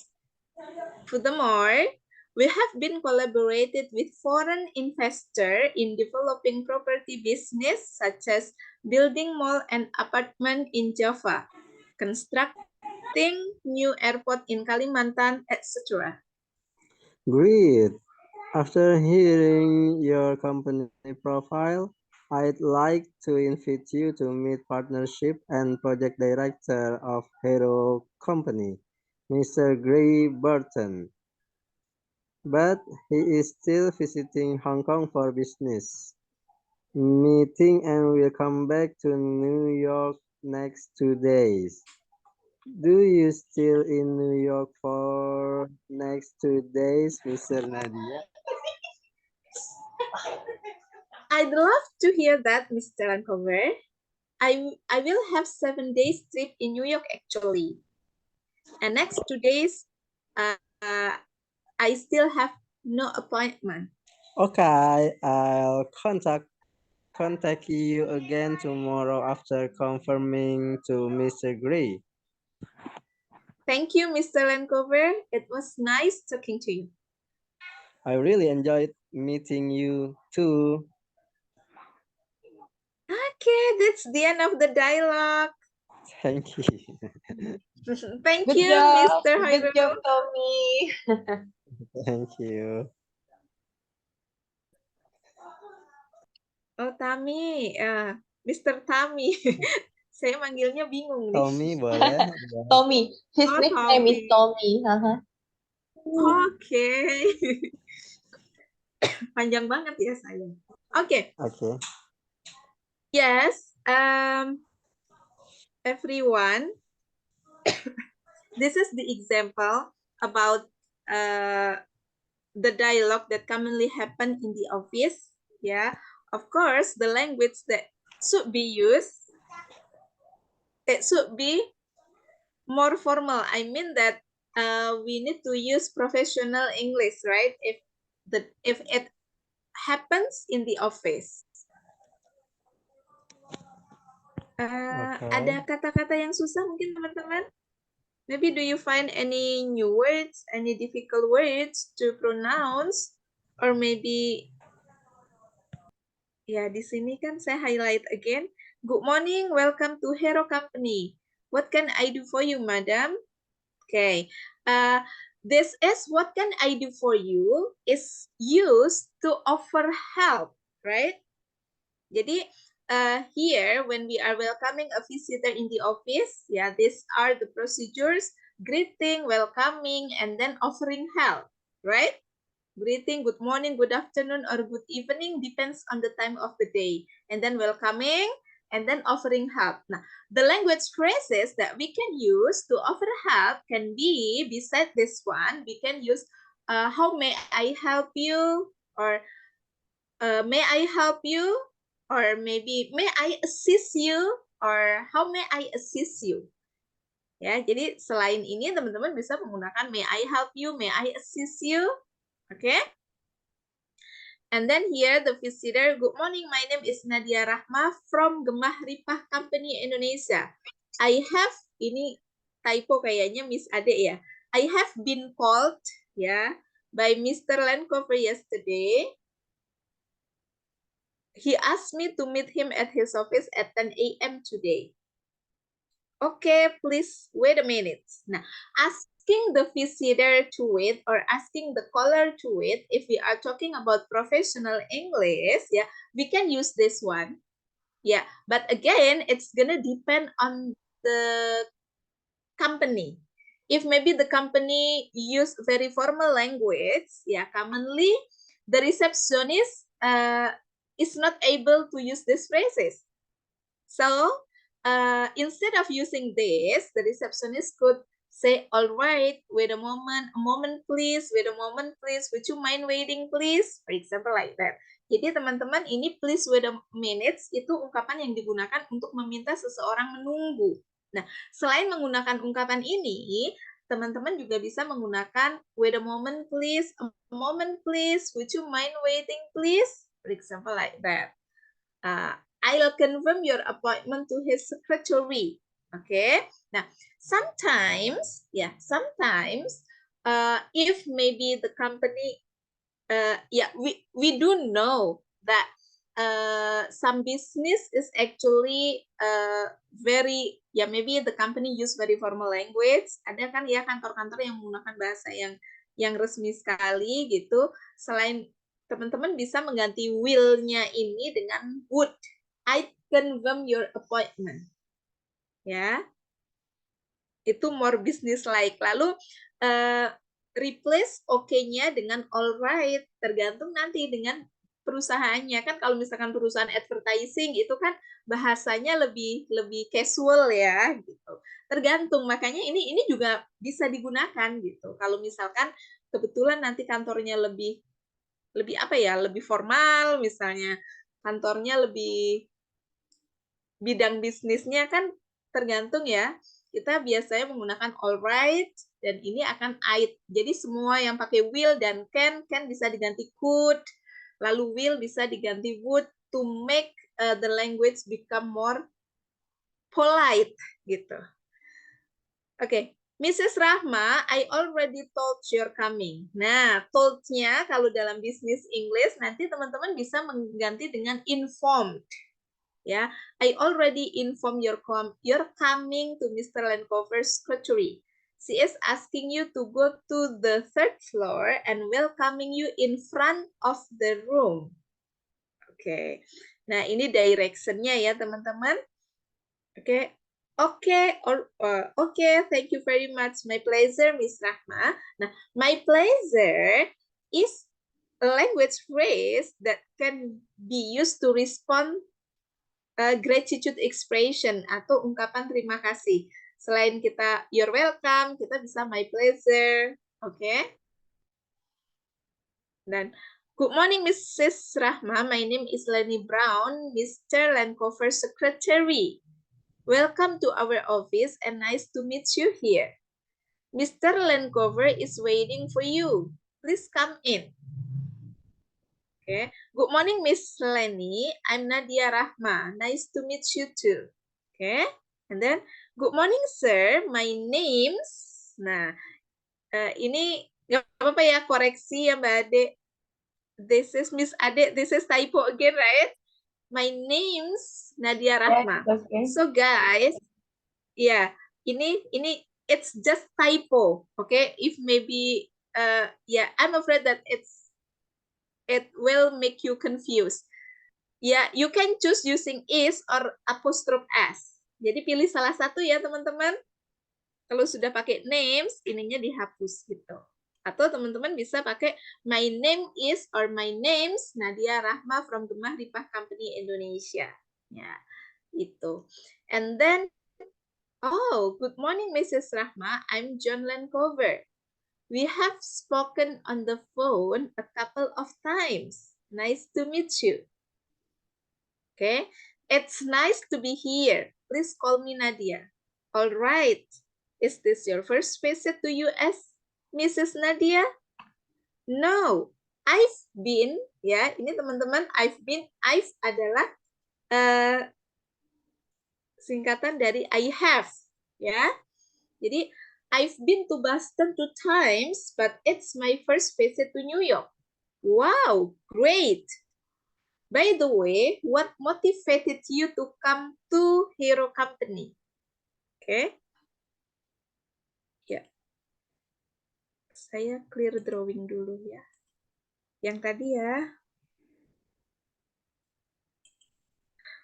Furthermore, we have been collaborated with foreign investors in developing property business such as building mall and apartment in Java, constructing new airport in Kalimantan, etc. Great. After hearing your company profile, I'd like to invite you to meet partnership and project director of Hero Company, Mr. Gray Burton. But he is still visiting Hong Kong for business meeting and will come back to New York next 2 days. Do you still in New York for next 2 days, Mr. Nadia? I'd love to hear that, Mr. Lancover. I will have 7 days trip in New York actually. And next 2 days, I still have no appointment. Okay, I'll contact you again tomorrow after confirming to Mr. Gray. Thank you, Mr. Lancover. It was nice talking to you. I really enjoyed meeting you too. Okay, that's the end of the dialogue. Thank you. Thank Good you, job. Mr. Good job, Hoirul. Tommy. Thank you. Oh, Tami, Mr. Tami. Saya manggilnya bingung nih. Tommy boleh. Tommy. His Oh, nickname is Tommy. Tommy. Oke. Panjang banget ya saya. Oke. Okay. Yes, everyone. This is the example about the dialogue that commonly happen in the office. Yeah, of course, the language that should be used, it should be more formal. I mean that we need to use professional English, right? If it happens in the office. Ada kata-kata yang susah mungkin teman-teman? Maybe do you find any new words, any difficult words to pronounce, or maybe ya di sini kan saya highlight again. Good morning, welcome to Hero Company. What can I do for you, madam? Okay, this is what can I do for you is used to offer help, right? Jadi here when we are welcoming a visitor in the office, yeah, these are the procedures: greeting, welcoming, and then offering help, right? Greeting, good morning, good afternoon, or good evening, depends on the time of the day. And then welcoming, and then offering help. Now, the language phrases that we can use to offer help can be, beside this one, we can use how may I help you, or may I help you, or maybe may I assist you, or how may I assist you. Ya, jadi selain ini teman-teman bisa menggunakan may I help you, may I assist you. Okay? And then here the visitor, good morning, my name is Nadia Rahma from Gemah Ripah Company Indonesia. I have, ini typo kayaknya Miss Ade ya. I have been called ya by Mr. Lancover yesterday. He asked me to meet him at his office at 10 a.m. today. Okay, please wait a minute. Nah, asking the visitor to wait or asking the caller to wait, if we are talking about professional English, yeah, we can use this one. Yeah, but again, it's gonna depend on the company. If maybe the company use very formal language, yeah, commonly the receptionist is not able to use these phrases. So instead of using this, the receptionist could say, all right, wait a moment please, wait a moment please, would you mind waiting please? For example like that. Jadi teman-teman, ini please wait a minute itu ungkapan yang digunakan untuk meminta seseorang menunggu. Nah, selain menggunakan ungkapan ini, teman-teman juga bisa menggunakan wait a moment please, would you mind waiting please? For example like that. I'll confirm your appointment to his secretary. Okay. Now, sometimes, if maybe the company, we do know that some business is actually very, maybe the company use very formal language. Ada kan ya kantor-kantor yang menggunakan bahasa yang resmi sekali gitu. Selain teman-teman bisa mengganti will-nya ini dengan would. I confirm your appointment. Ya. Itu more business like. Lalu replace oke-nya dengan alright, tergantung nanti dengan perusahaannya. Kan kalau misalkan perusahaan advertising itu kan bahasanya lebih casual ya gitu. Tergantung, makanya ini juga bisa digunakan gitu. Kalau misalkan kebetulan nanti kantornya lebih lebih formal, misalnya kantornya lebih bidang bisnisnya kan tergantung ya. Kita biasanya menggunakan alright dan ini akan I. Jadi semua yang pakai will dan can bisa diganti could, lalu will bisa diganti would to make the language become more polite gitu. Oke, Mrs. Rahma, I already told you're coming. Nah, told-nya kalau dalam bisnis English nanti teman-teman bisa mengganti dengan informed. Ya, I already informed you're coming to Mr. Lancover's secretary. She is asking you to go to the 3rd floor and welcoming you in front of the room. Oke. Nah, ini direction-nya ya, teman-teman. Oke. Oke, thank you very much. My pleasure, Miss Rahma. Nah, my pleasure is a language phrase that can be used to respond gratitude expression atau ungkapan terima kasih. Selain kita you're welcome, kita bisa my pleasure. Oke. Dan good morning Mrs. Rahma, my name is Lenny Brown, Mr. Lancover's secretary. Welcome to our office and nice to meet you here. Mr. Lancover is waiting for you. Please come in. Okay. Good morning, Miss Lenny. I'm Nadia Rahma. Nice to meet you too. Okay. And then, good morning, sir. My name's. Nah, ini nggak apa-apa ya, koreksi ya Mbak Ade. This is Miss Ade. This is typo again, right? My name's Nadia Rahma. Yeah, okay. So guys, ini it's just typo. Okay. If maybe, I'm afraid that it will make you confused. Ya, you can choose using is or apostrophe s. Jadi pilih salah satu ya teman-teman. Kalau sudah pakai names, ininya dihapus gitu. Atau teman-teman bisa pakai my name is or my name's Nadia Rahma from Gemah Ripah Company Indonesia. Ya, itu. And then, good morning Mrs. Rahma. I'm John Lancover. We have spoken on the phone a couple of times. Nice to meet you. Okay, it's nice to be here. Please call me Nadia. All right. Is this your first visit to US, Mrs. Nadia? No, I've been, ya, ini teman-teman, I've adalah singkatan dari I have, ya. Jadi, I've been to Boston 2 times, but it's my first visit to New York. Wow, great. By the way, what motivated you to come to Hero Company? Okay. Ya. Saya clear drawing dulu ya. Yang tadi ya.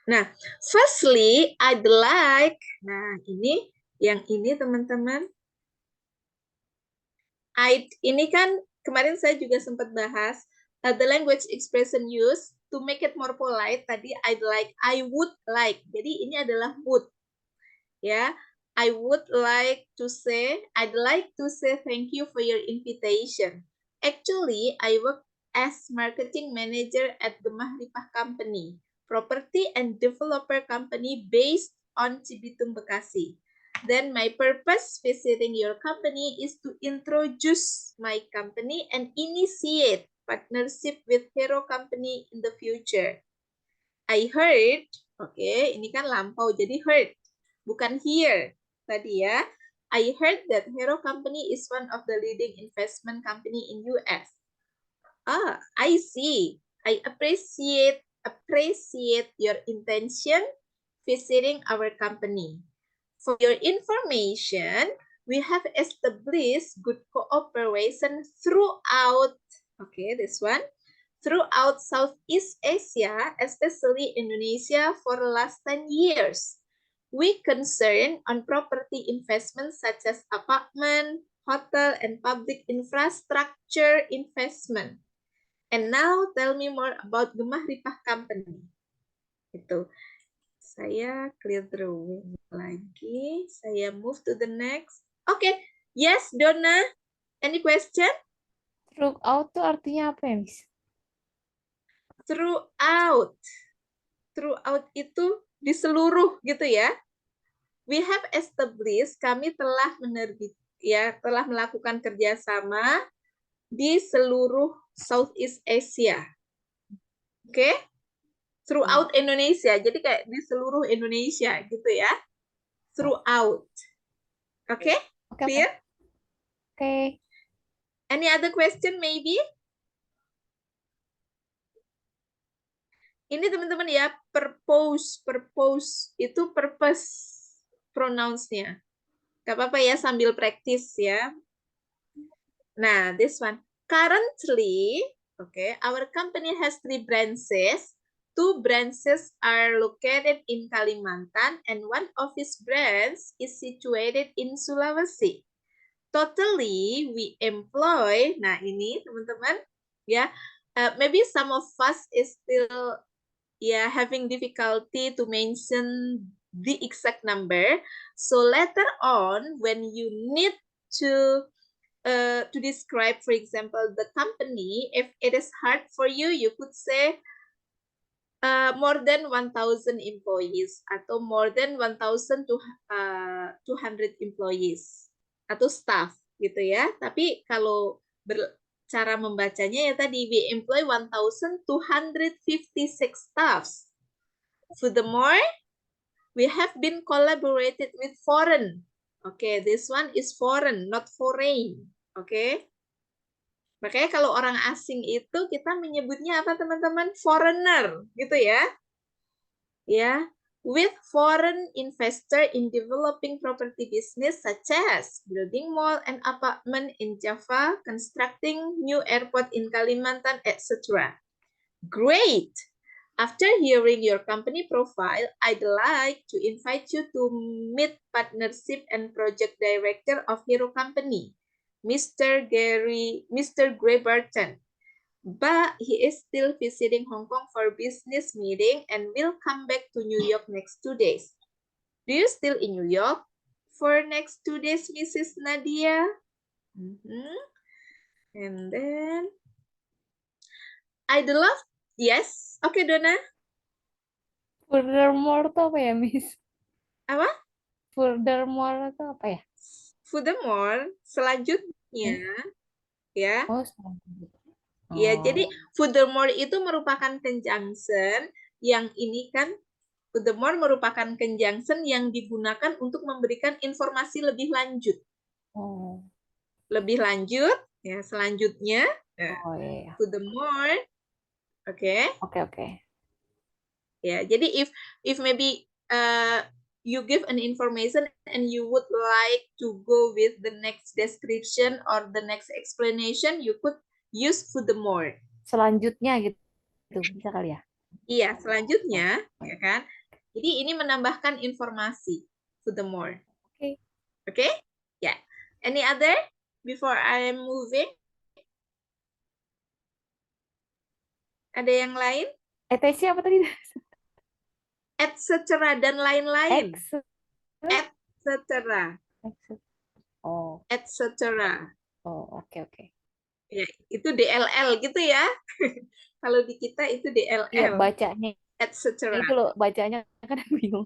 Nah, firstly, I'd like. Nah, ini yang ini teman-teman. Ini kan kemarin saya juga sempat bahas the language expression used to make it more polite. Tadi I'd like, I would like. Jadi ini adalah would. Ya, I would like to say, I'd like to say thank you for your invitation. Actually, I work as marketing manager at Gemah Ripah Company, property and developer company based on Cibitung, Bekasi. Then my purpose visiting your company is to introduce my company and initiate partnership with Hero Company in the future. I heard Oke, ini kan lampau, jadi heard, bukan hear. Tadi ya, I heard that Hero Company is one of the leading investment company in US. Ah, I see. I appreciate your intention visiting our company. For your information, we have established good cooperation throughout, okay, this one, throughout Southeast Asia, especially Indonesia, for the last 10 years. We concern on property investments such as apartment, hotel, and public infrastructure investment. And now tell me more about Gemah Ripah Company. Itu. Saya clear drawing lagi. Saya move to the next. Oke. Yes, Donna. Any question? Throughout tuh artinya apa ya, Miss? Throughout. Throughout itu di seluruh gitu ya. We have established, kami telah telah melakukan kerjasama di seluruh Southeast Asia. Oke? Throughout Indonesia. Jadi kayak di seluruh Indonesia gitu ya. Throughout. Oke? Clear? Oke. Any other question maybe? Ini teman-teman ya, purpose itu purpose pronounce-nya. Gak apa-apa ya sambil praktis ya. Nah, this one. Currently, okay, our company has 3 branches. 2 branches are located in Kalimantan and 1 office branch is situated in Sulawesi. Totally, we employ, nah ini teman-teman, ya, maybe some of us is still having difficulty to mention the exact number. So later on, when you need to describe, for example, the company, if it is hard for you, you could say more than 1,000 employees atau more than 1,200 employees atau staff gitu ya. Tapi kalau cara membacanya ya tadi, we employ 1,256 staffs. Furthermore, we have been collaborated with foreign. Okay, this one is foreign, not foreign. Okay. Makanya kalau orang asing itu kita menyebutnya apa teman-teman? Foreigner, gitu ya. Ya, with foreign investor in developing property business such as building mall and apartment in Java, constructing new airport in Kalimantan, etc. Great! After hearing your company profile, I'd like to invite you to meet Partnership and Project Director of Hero Company, Mr. Gray Barton. But he is still visiting Hong Kong for business meeting and will come back to New York next 2 days. Do you still in New York for next 2 days, Mrs. Nadia? And then I'd love, yes. Oke, Donna. Furthermore itu apa ya, Miss? Apa? Furthermore itu apa ya? Furthermore, selanjutnya, ya. Oh, selanjutnya. Ya, jadi furthermore itu merupakan conjunction yang ini kan furthermore merupakan conjunction yang digunakan untuk memberikan informasi lebih lanjut. Oh. Lebih lanjut, ya selanjutnya. Oh iya. Furthermore, oke. Oke. Ya, jadi if maybe you give an information and you would like to go with the next description or the next explanation, you could use furthermore. Selanjutnya gitu bisa kali ya? Iya, selanjutnya, ya kan? Jadi ini menambahkan informasi furthermore. Oke. Oke? Ya. Any other before I am moving? Ada yang lain? ETC apa tadi? Etc. dan lain-lain. Etc. Oh. Etc. Oh, oke. Ya, itu DLL gitu ya. Kalau di kita itu DLL. Iya, bacanya. Etc. Itu loh, bacanya kan bingung.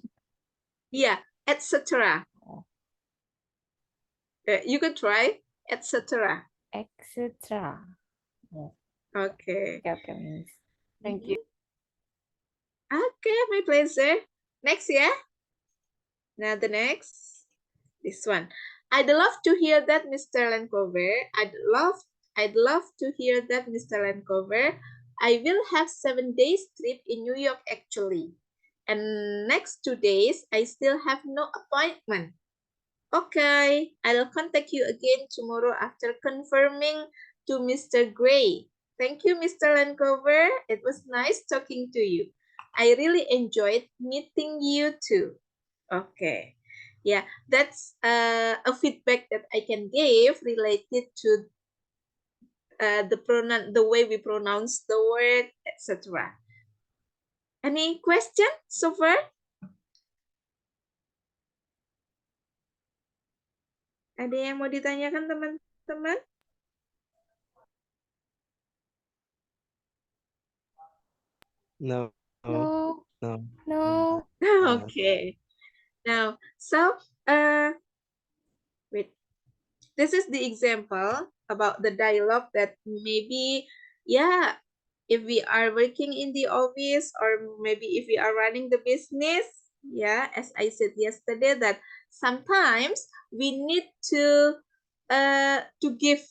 Iya, etc. Oh. You could try etc. Etc. Oh. Oke. Oke, Miss. Thank you. Okay, my pleasure. Next, yeah. Now the next, this one. I'd love to hear that, Mr. Lancover. I'd love to hear that, Mr. Lancover. I will have 7 days trip in New York actually. And next 2 days, I still have no appointment. Okay, I'll contact you again tomorrow after confirming to Mr. Gray. Thank you, Mr. Lancover. It was nice talking to you. I really enjoyed meeting you too. Okay. Yeah, that's a feedback that I can give related to the way we pronounce the word, etc. Any question so far? Ada yang mau ditanyakan teman-teman? No. No, No. no. Okay. Now, so wait. This is the example about the dialogue that maybe, yeah, if we are working in the office or maybe if we are running the business, yeah, as I said yesterday, that sometimes we need to give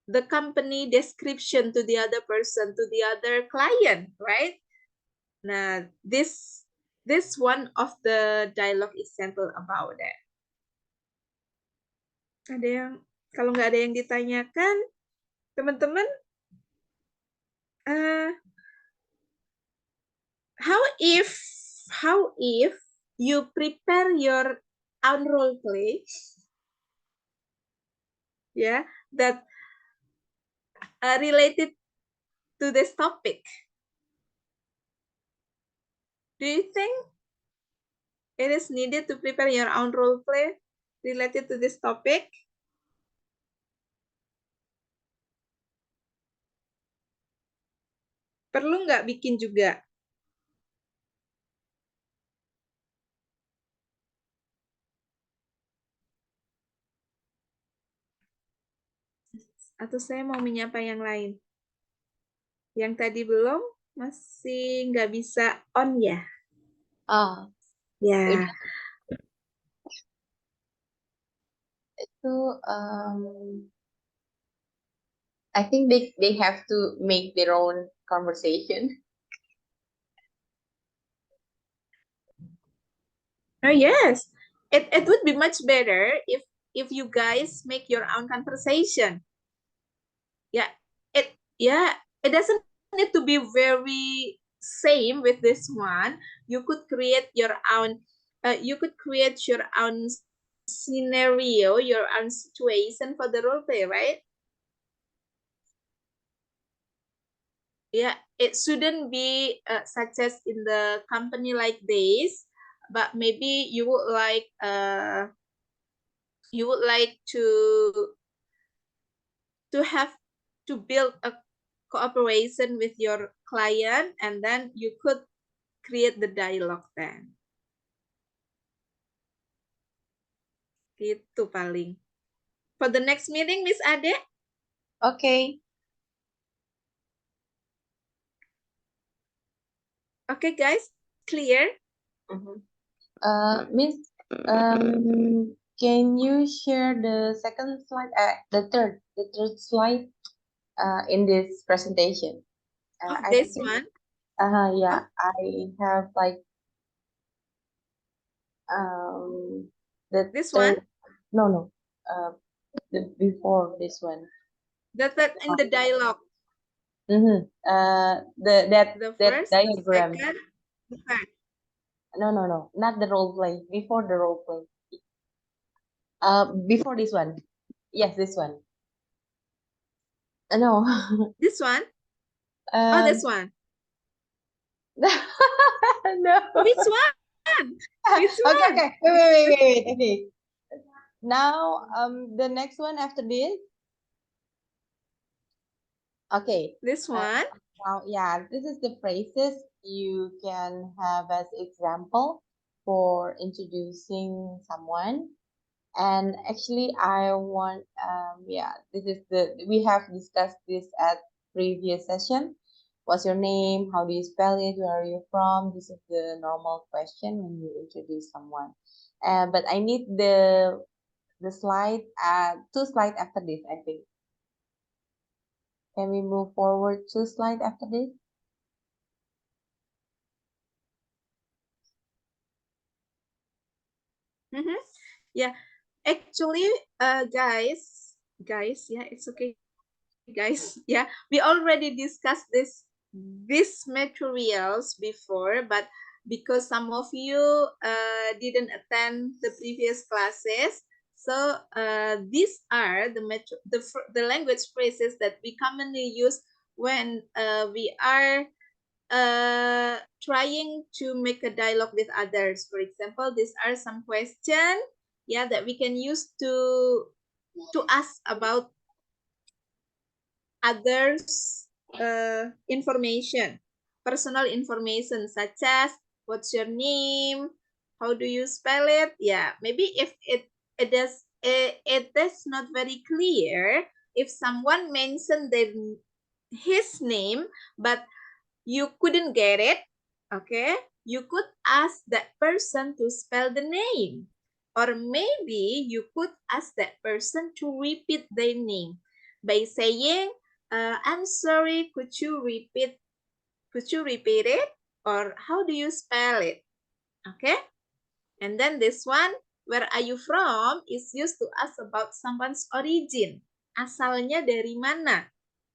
the company description to the other person, to the other client, right? Nah, this one of the dialogue example about that. Ada yang, kalau nggak ada yang ditanyakan, teman-teman, how if you prepare your own role play, yeah, that related to this topic? Do you think it is needed to prepare your own role play related to this topic? Perlu nggak bikin juga? Atau saya mau menyapa yang lain? Yang tadi belum, masih nggak bisa on ya? Ah, Ya. itu I think they have to make their own conversation. Oh yes, it would be much better if you guys make your own conversation. Yeah, it doesn't need to be very same with this one. You could create your own. You could create your own scenario, your own situation for the role play, right? Yeah, it shouldn't be such as in the company like this, but maybe you would like to have to build a cooperation with your client, and then you could create the dialogue then. Gitu paling. For the next meeting, Miss Ade? Okay. Okay, guys, clear? Miss, can you share the second slide? The third slide in this presentation. This one? Yeah, I have like the This third. one? No. The before this one. That in the dialogue. The first, diagram. the second, the third. No, not the role play. Before the role play. Before this one. Yes, this one. No. This one? Oh, this one. No. Which one? Which one? Okay. Wait. Okay. Now, the next one after this. Okay. This one? Now, yeah, this is the phrases you can have as example for introducing someone. And actually, I want, this is we have discussed this at previous session what's your name? How do you spell it? Where are you from? This is the normal question when you introduce someone. But I need the slide, 2 slides after this, I think. Can we move forward 2 slides after this? Yeah, actually, guys, yeah, it's okay, guys. Yeah, we already discussed these materials before, but because some of you didn't attend the previous classes, so these are the language phrases that we commonly use when we are trying to make a dialogue with others. For example, these are some questions, yeah, that we can use to ask about others information, personal information, such as what's your name, how do you spell it. Yeah, maybe if it is not very clear, if someone mentioned his name but you couldn't get it, okay, you could ask that person to spell the name, or maybe you could ask that person to repeat their name by saying, I'm sorry, could you repeat it, or how do you spell it? Okay, and then this one, where are you from, is used to ask about someone's origin, asalnya dari mana,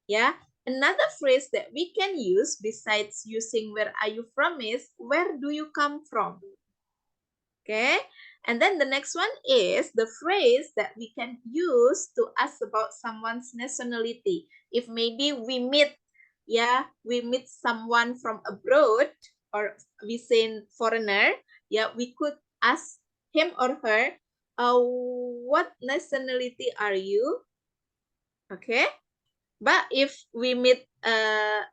ya. Another phrase that we can use besides using where are you from is where do you come from? Okay, and then the next one is the phrase that we can use to ask about someone's nationality. If maybe we meet someone from abroad, or we say foreigner, yeah, we could ask him or her, what nationality are you? Okay. But if we meet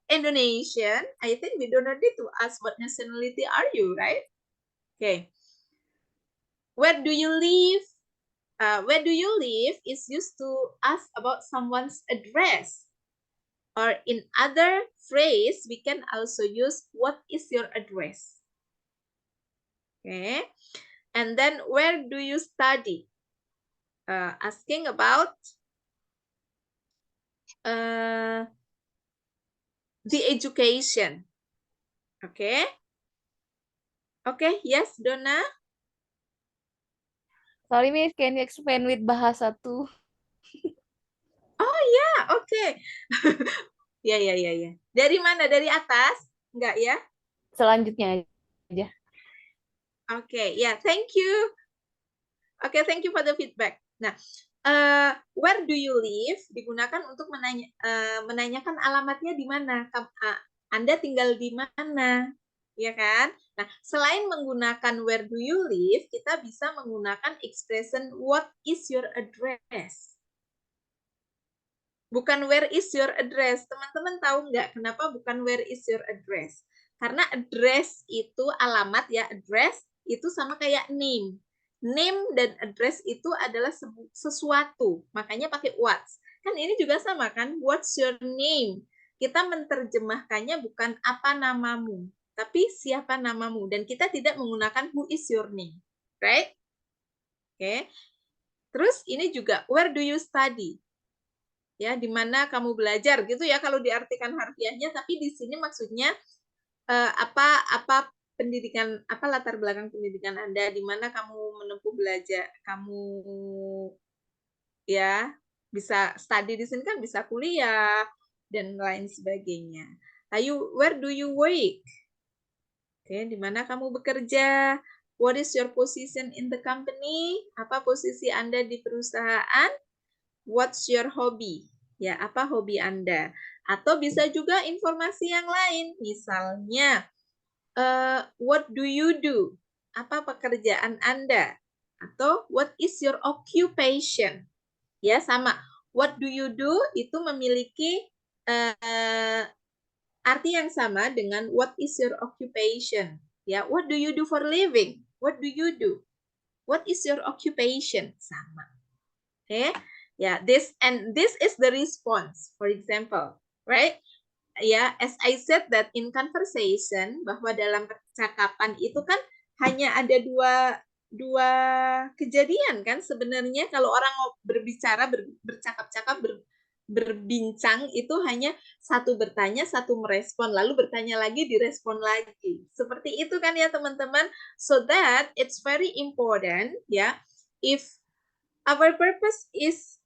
Indonesian, I think we do not need to ask what nationality are you, right? Okay. Where do you live? Where do you live is used to ask about someone's address. Or in other phrase, we can also use what is your address? Okay. And then where do you study? Asking about the education. Okay. Okay, yes, Donna? Sorry, Miss, can you explain with bahasa tuh? Oh ya, oke. Ya. Dari mana? Dari atas? Enggak ya? Selanjutnya aja. Oke, ya, thank you. Oke, thank you for the feedback. Nah, where do you live digunakan untuk menanyakan alamatnya di mana. Anda tinggal di mana, ya kan? Nah, selain menggunakan where do you live, kita bisa menggunakan expression what is your address. Bukan where is your address. Teman-teman tahu nggak kenapa bukan where is your address? Karena address itu alamat ya, address itu sama kayak name. Name dan address itu adalah sesuatu, makanya pakai what's. Kan ini juga sama kan, what's your name? Kita menerjemahkannya bukan apa namamu, tapi siapa namamu. Dan kita tidak menggunakan who is your name, right? Oke. Terus ini juga, where do you study? Ya, di mana kamu belajar gitu ya kalau diartikan harfiahnya, tapi di sini maksudnya apa pendidikan, apa latar belakang pendidikan Anda, di mana kamu menempuh belajar, kamu ya bisa study di sini kan bisa kuliah dan lain sebagainya. Where do you work? Oke, di mana kamu bekerja? What is your position in the company? Apa posisi Anda di perusahaan? What's your hobby? Ya, apa hobi Anda? Atau bisa juga informasi yang lain. Misalnya, what do you do? Apa pekerjaan Anda? Atau what is your occupation? Ya, sama. What do you do itu memiliki arti yang sama dengan what is your occupation. Ya, what do you do for living? What do you do? What is your occupation? Sama. Oke. Yeah, this is the response, for example, right? ya, as I said that in conversation, bahwa dalam percakapan itu kan hanya ada dua kejadian kan sebenarnya. Kalau orang berbicara, bercakap-cakap, berbincang itu hanya satu bertanya, satu merespon, lalu bertanya lagi, direspon lagi. Seperti itu kan ya teman-teman. So that it's very important ya, if our purpose is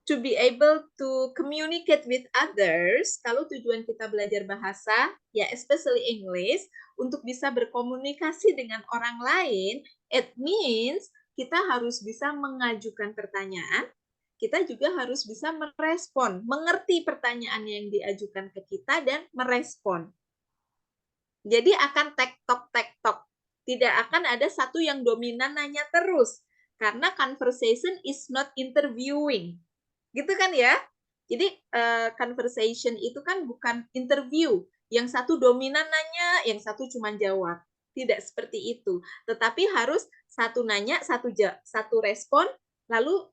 to be able to communicate with others, kalau tujuan kita belajar bahasa, ya especially English, untuk bisa berkomunikasi dengan orang lain, it means kita harus bisa mengajukan pertanyaan, kita juga harus bisa merespon, mengerti pertanyaan yang diajukan ke kita dan merespon. Jadi akan tektok-tektok. Tidak akan ada satu yang dominan nanya terus. Karena conversation is not interviewing. Gitu kan ya? Jadi conversation itu kan bukan interview. Yang satu dominan nanya, yang satu cuma jawab. Tidak seperti itu. Tetapi harus satu nanya, satu respon, lalu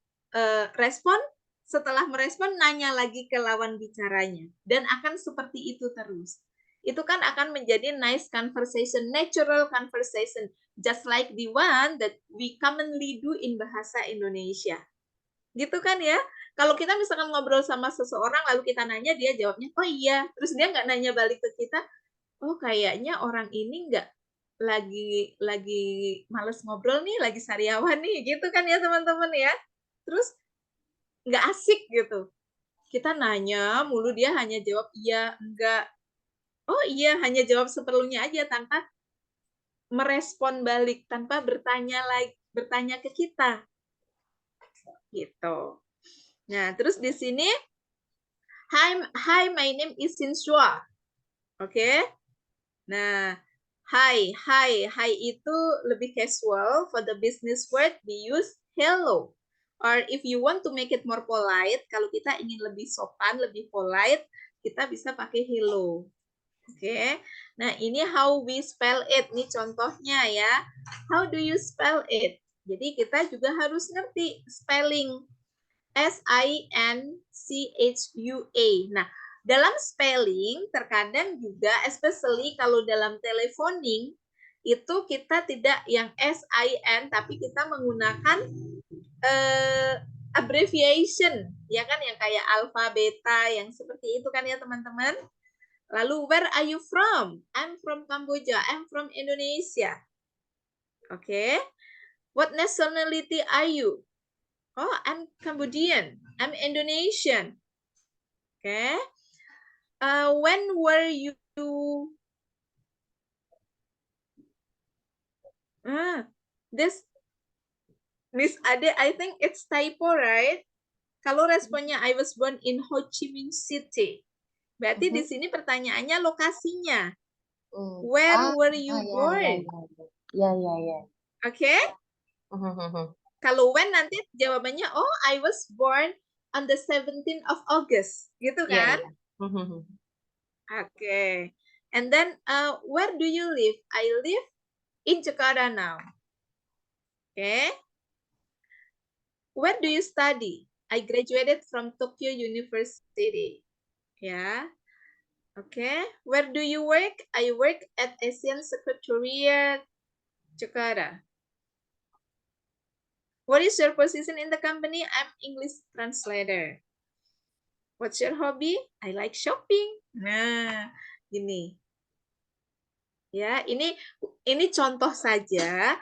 respon, setelah merespon nanya lagi ke lawan bicaranya. Dan akan seperti itu terus. Itu kan akan menjadi nice conversation, natural conversation. Just like the one that we commonly do in bahasa Indonesia. Gitu kan ya? Kalau kita misalkan ngobrol sama seseorang, lalu kita nanya, dia jawabnya, oh iya. Terus dia nggak nanya balik ke kita, oh kayaknya orang ini nggak lagi males ngobrol nih, lagi sariawan nih, gitu kan ya teman-teman ya. Terus nggak asik gitu. Kita nanya mulu, dia hanya jawab iya, enggak. Oh iya, hanya jawab seperlunya aja tanpa merespon balik, tanpa bertanya ke kita. Gitu. Nah, terus di sini, hi, my name is Sinsua. Oke. Nah, hi itu lebih casual. For the business word, we use hello. Or if you want to make it more polite, kalau kita ingin lebih sopan, lebih polite, kita bisa pakai hello. Oke. Nah, ini how we spell it. Ini contohnya ya. How do you spell it? Jadi kita juga harus ngerti spelling. S-I-N-C-H-U-A. Nah, dalam spelling terkadang juga, especially kalau dalam telephoning, itu kita tidak yang S-I-N, tapi kita menggunakan abbreviation, ya kan, yang kayak alfa, beta, yang seperti itu kan ya teman-teman. Lalu, where are you from? I'm from Cambodia. I'm from Indonesia. Okay. What nationality are you? Oh, I'm Cambodian. I'm Indonesian. Okay. When were you? This Miss Ade, I think it's typo, right? Kalau responnya I was born in Ho Chi Minh City. Berarti di sini pertanyaannya lokasinya. Where were you born? Ya. Oke. Kalau when nanti jawabannya, oh I was born on the 17th of August. Gitu kan? Okay. And then, where do you live? I live in Jakarta now. Okay. Where do you study? I graduated from Tokyo University. Yeah. Okay. Where do you work? I work at Asian Secretariat, Jakarta. What is your position in the company? I'm English translator. What's your hobby? I like shopping. Nah, gini. Ya, ini contoh saja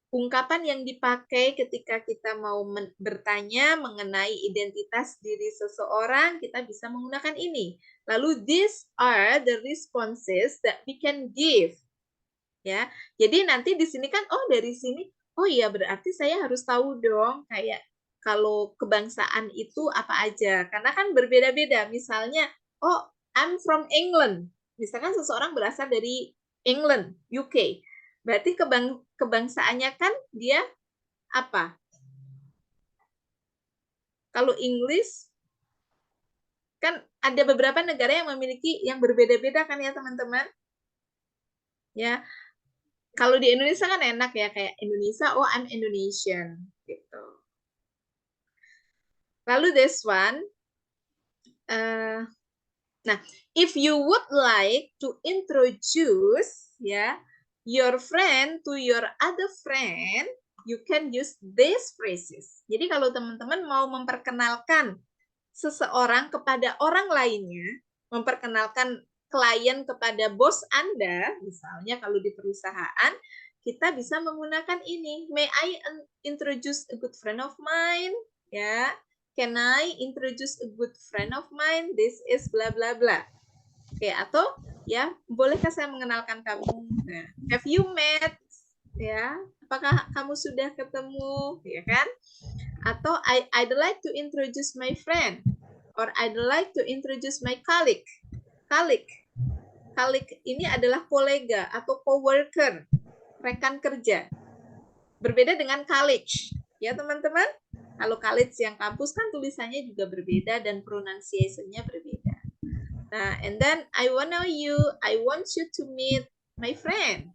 ungkapan yang dipakai ketika kita mau bertanya mengenai identitas diri seseorang, kita bisa menggunakan ini. Lalu these are the responses that we can give. Ya. Jadi nanti di sini kan dari sini iya berarti saya harus tahu dong kayak kalau kebangsaan itu apa aja. Karena kan berbeda-beda. Misalnya, I'm from England. Misalkan seseorang berasal dari England, UK. Berarti kebangsaannya kan dia apa? Kalau English, kan ada beberapa negara yang memiliki yang berbeda-beda kan ya teman-teman? Ya, kalau di Indonesia kan enak ya, kayak Indonesia, I'm Indonesian. Gitu. Lalu this one, Nah, if you would like to introduce your friend to your other friend, you can use these phrases. Jadi kalau teman-teman mau memperkenalkan seseorang kepada orang lainnya, memperkenalkan klien kepada bos Anda, misalnya kalau di perusahaan, kita bisa menggunakan ini. May I introduce a good friend of mine? Ya, can I introduce a good friend of mine? This is bla bla bla. Oke, atau ya, bolehkah saya mengenalkan kamu? Nah, have you met? Ya, apakah kamu sudah ketemu? Ya kan? Atau I'd like to introduce my friend, or I'd like to introduce my colleague. Colleague ini adalah kolega atau coworker, rekan kerja. Berbeda dengan college, ya teman-teman. Kalau college yang kampus kan tulisannya juga berbeda dan pronunciation-nya berbeda. Nah, and then I want you to meet my friend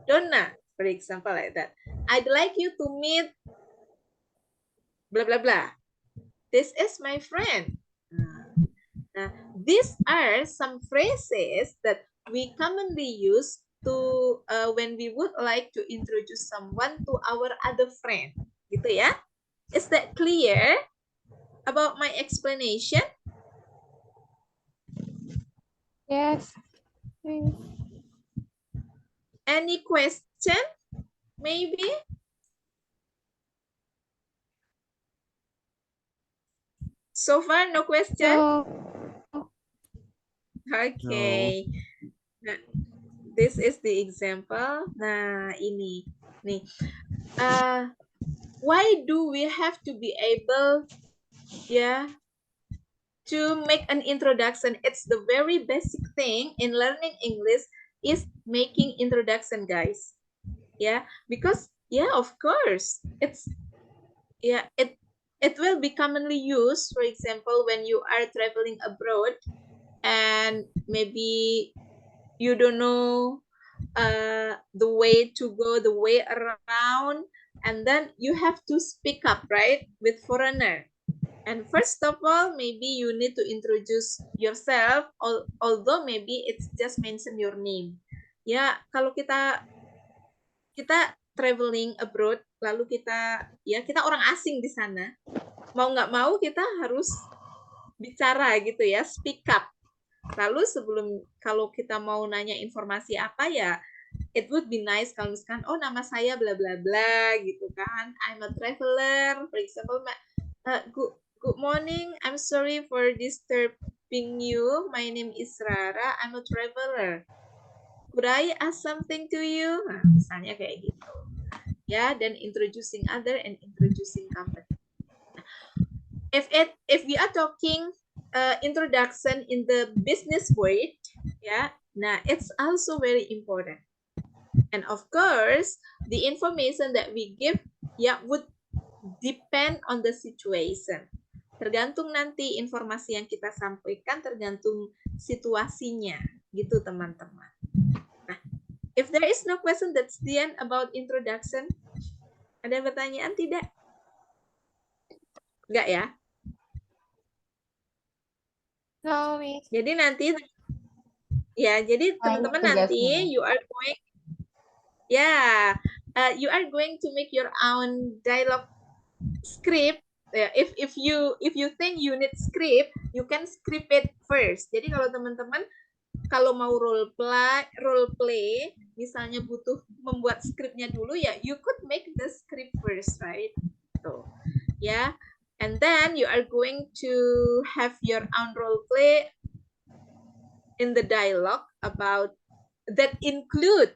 Donna, for example, like that. I'd like you to meet blah blah blah. This is my friend. Nah, these are some phrases that we commonly use to when we would like to introduce someone to our other friend. Gitu ya. Is that clear about my explanation? Yes. Any question? Maybe? So far, no question? So, Okay. Nah, this is the example. Nah, ini. Nih. Why do we have to be able to make an introduction? It's the very basic thing in learning English is making introduction, guys. Because of course, it will be commonly used, for example, when you are traveling abroad and maybe you don't know the way to go, the way around, and then you have to speak up, right, with foreigner. And first of all, maybe you need to introduce yourself, although maybe it's just mention your name. Ya, kalau kita traveling abroad, lalu kita orang asing di sana, mau nggak mau kita harus bicara gitu ya, speak up. Lalu kalau kita mau nanya informasi apa ya, it would be nice kalau misalkan, oh nama saya bla bla bla gitu kan, I'm a traveler, for example, good morning, I'm sorry for disturbing you, my name is Rara, I'm a traveler. Could I ask something to you? Nah, misalnya kayak gitu. Ya, dan introducing other and introducing company. If we are talking introduction in the business world, nah it's also very important. And of course, the information that we give would depend on the situation. Tergantung nanti informasi yang kita sampaikan, tergantung situasinya, gitu teman-teman. Nah, if there is no question, that's the end about introduction. Ada pertanyaan tidak? Enggak ya? no, Miss. Jadi nanti teman-teman nanti you are going you are going to make your own dialogue script. If you think you need script, you can script it first. Jadi kalau teman-teman kalau mau role play, misalnya butuh membuat skripnya dulu ya, you could make the script first, right? So, and then you are going to have your own role play in the dialogue about that include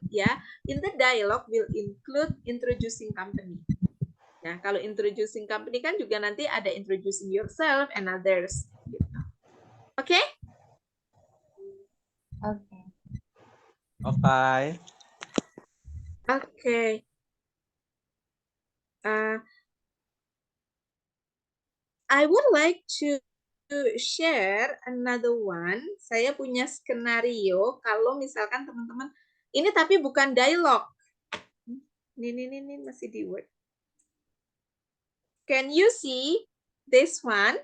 in the dialogue will include introducing company. Nah, kalau introducing company kan juga nanti ada introducing yourself and others. Oke? Okay. Okay. Okay. I would like to share another one. Saya punya skenario kalau misalkan teman-teman ini tapi bukan dialog. Ini masih di Word. Can you see this one?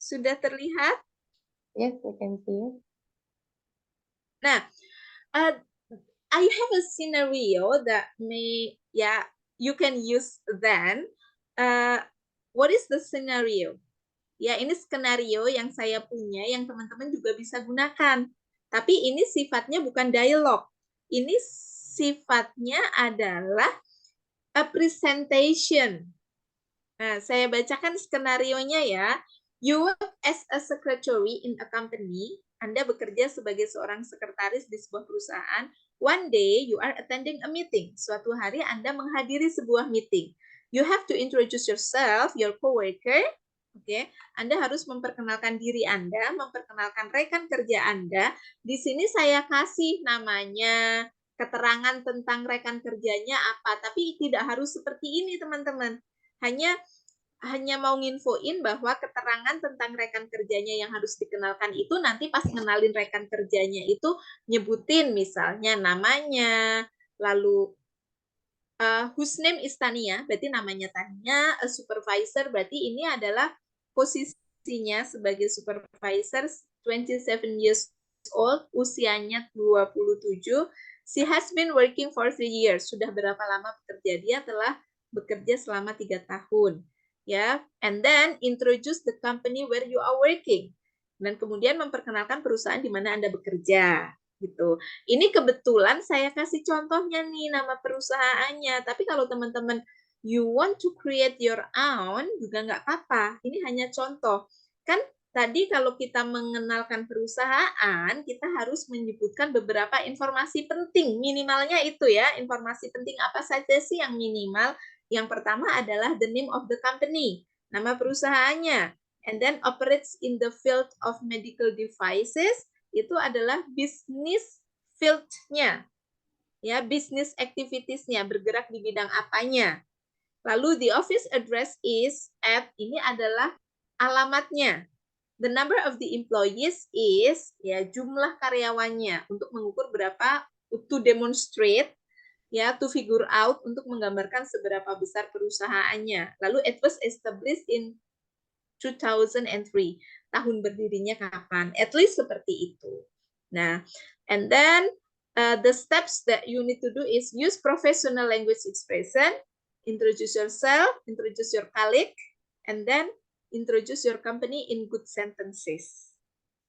Sudah terlihat? Yes, we can see it. Nah, I have a scenario that you can use then. What is the scenario? Ya, ini skenario yang saya punya yang teman-teman juga bisa gunakan. Tapi ini sifatnya bukan dialog. Ini sifatnya adalah a presentation. Nah, saya bacakan skenarionya ya. You work as a secretary in a company. Anda bekerja sebagai seorang sekretaris di sebuah perusahaan. One day you are attending a meeting. Suatu hari Anda menghadiri sebuah meeting. You have to introduce yourself, your coworker. Oke, Anda harus memperkenalkan diri Anda, memperkenalkan rekan kerja Anda. Di sini saya kasih namanya, keterangan tentang rekan kerjanya apa, tapi tidak harus seperti ini, teman-teman. Hanya mau nginfoin bahwa keterangan tentang rekan kerjanya yang harus dikenalkan itu nanti pas ngenalin rekan kerjanya itu nyebutin misalnya namanya, lalu whose name is Tania, berarti namanya Tania, a supervisor, berarti ini adalah posisinya sebagai supervisor, 27 years old, usianya 27. She has been working for 3 years. Sudah berapa lama bekerja? Dia telah bekerja selama 3 tahun. Ya, and then introduce the company where you are working. Dan kemudian memperkenalkan perusahaan di mana Anda bekerja. Gitu. Ini kebetulan saya kasih contohnya nih nama perusahaannya. Tapi kalau teman-teman you want to create your own juga nggak apa-apa. Ini hanya contoh. Kan tadi kalau kita mengenalkan perusahaan, kita harus menyebutkan beberapa informasi penting. Minimalnya itu ya, informasi penting apa saja sih yang minimal? Yang pertama adalah the name of the company, nama perusahaannya. And then operates in the field of medical devices, itu adalah bisnis field-nya. Ya, business activities-nya, bergerak di bidang apanya. Lalu the office address is at, ini adalah alamatnya. The number of the employees is, ya, jumlah karyawannya, untuk mengukur berapa, to demonstrate, ya, to figure out, untuk menggambarkan seberapa besar perusahaannya. Lalu it was established in 2003. Tahun berdirinya kapan? At least seperti itu. Nah, and then the steps that you need to do is use professional language expression, introduce yourself, introduce your colleague, and then introduce your company in good sentences.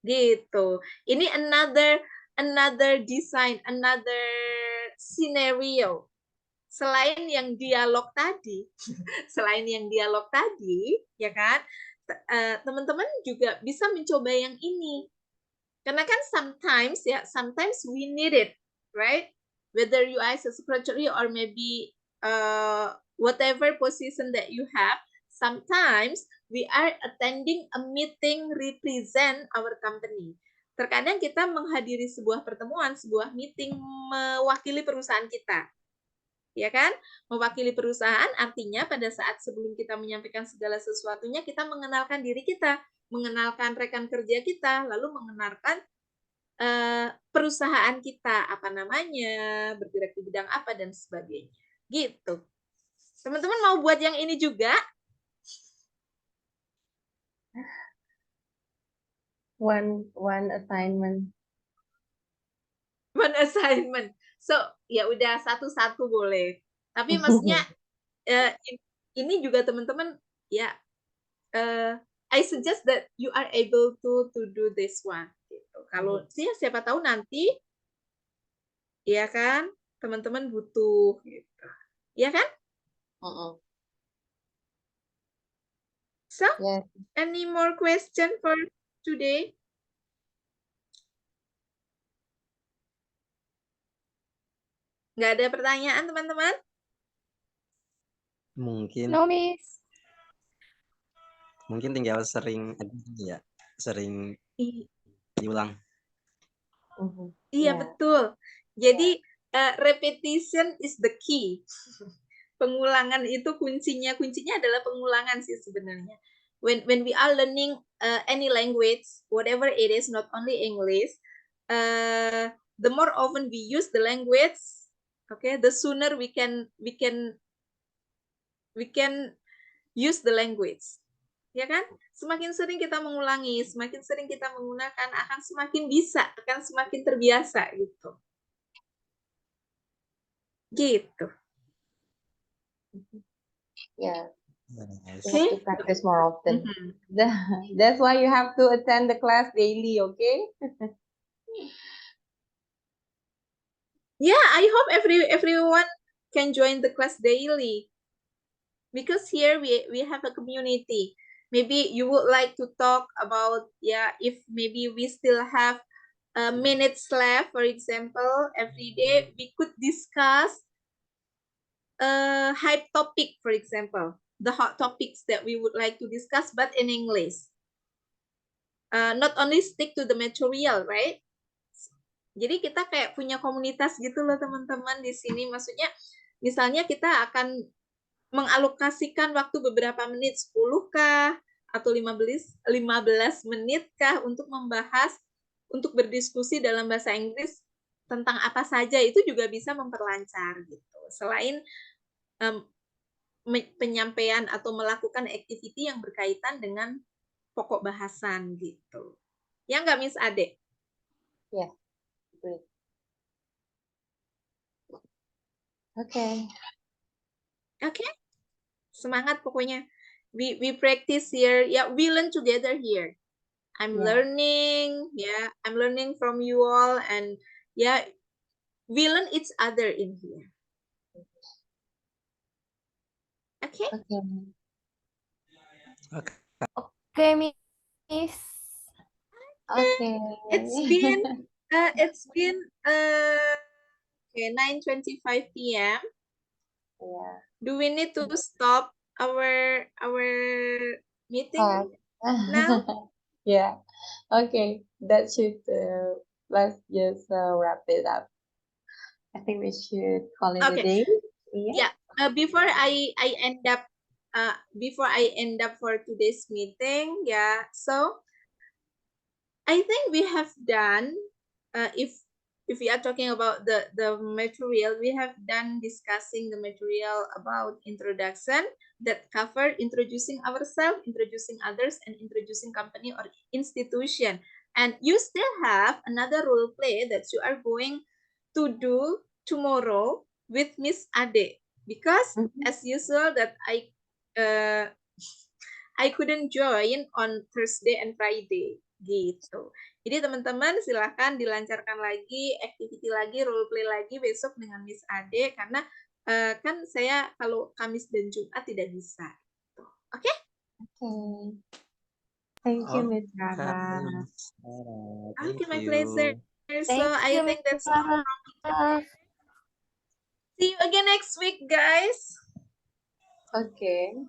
Gitu. Ini another design, another scenario. Selain yang dialog tadi, ya kan? Teman-teman juga bisa mencoba yang ini. Karena kan sometimes we need it, right? Whether you are a secretary or maybe whatever position that you have, sometimes we are attending a meeting represent our company. Terkadang kita menghadiri sebuah pertemuan, sebuah meeting mewakili perusahaan kita. Ya kan? Mewakili perusahaan artinya pada saat sebelum kita menyampaikan segala sesuatunya, kita mengenalkan diri kita, mengenalkan rekan kerja kita, lalu mengenalkan perusahaan kita, apa namanya, bergerak di bidang apa, dan sebagainya. Gitu. Teman-teman mau buat yang ini juga? One assignment. One assignment. So, ya udah satu-satu boleh. Tapi maksudnya ini juga teman-teman ya I suggest that you are able to do this one. Gitu. Kalau siapa tahu nanti ya kan teman-teman butuh gitu. Ya kan? So, Yes. any more question for today? Nggak ada pertanyaan, teman-teman? Mungkin No, Miss. mungkin tinggal sering diulang. Iya, betul. Jadi repetition is the key. Pengulangan itu kuncinya adalah pengulangan sih sebenarnya. When we are learning any language, whatever it is, not only English, the more often we use the language, okay, the sooner we can use the language. Ya kan? Semakin sering kita mengulangi, semakin sering kita menggunakan, akan semakin bisa, akan semakin terbiasa gitu. Gitu. Yeah, Nice. you have to practice more often. That's why you have to attend the class daily, okay? Yeah, I hope everyone can join the class daily. Because here we have a community. Maybe you would like to talk about, if maybe we still have minutes left, for example, every day we could discuss a hype topic, for example, the hot topics that we would like to discuss, but in English. Not only stick to the material, right? Jadi kita kayak punya komunitas gitu loh teman-teman di sini. Maksudnya misalnya kita akan mengalokasikan waktu beberapa menit, 10 kah atau 15 menit kah untuk membahas, untuk berdiskusi dalam bahasa Inggris tentang apa saja, itu juga bisa memperlancar gitu. Selain penyampaian atau melakukan activity yang berkaitan dengan pokok bahasan gitu. Ya nggak, Miss Ade? Yeah. Great. Okay. Okay. Semangat pokoknya. We practice here. Yeah, we learn together here. I'm learning. Yeah, I'm learning from you all, and yeah, we learn each other in here. Okay. Okay. Okay. Okay, Miss. Okay. It's been 9:25 p.m. Yeah. Do we need to stop our meeting now? Yeah. Okay. That should let's just wrap it up. I think we should call it a day. Yeah. Before I end up for today's meeting, yeah. So I think we have done, if we are talking about the material, we have done discussing the material about introduction that cover introducing ourselves, introducing others, and introducing company or institution. And you still have another role play that you are going to do tomorrow with Miss Ade, because as usual that I couldn't join on Thursday and Friday gitu. Jadi teman-teman silahkan dilancarkan lagi, activity lagi, role play lagi besok dengan Miss Ade, karena kan saya kalau Kamis dan Jumat tidak bisa. Oke? Okay. Thank you, Miss Rara. Okay, my pleasure. So I think that's all. See you again next week, guys. Okay.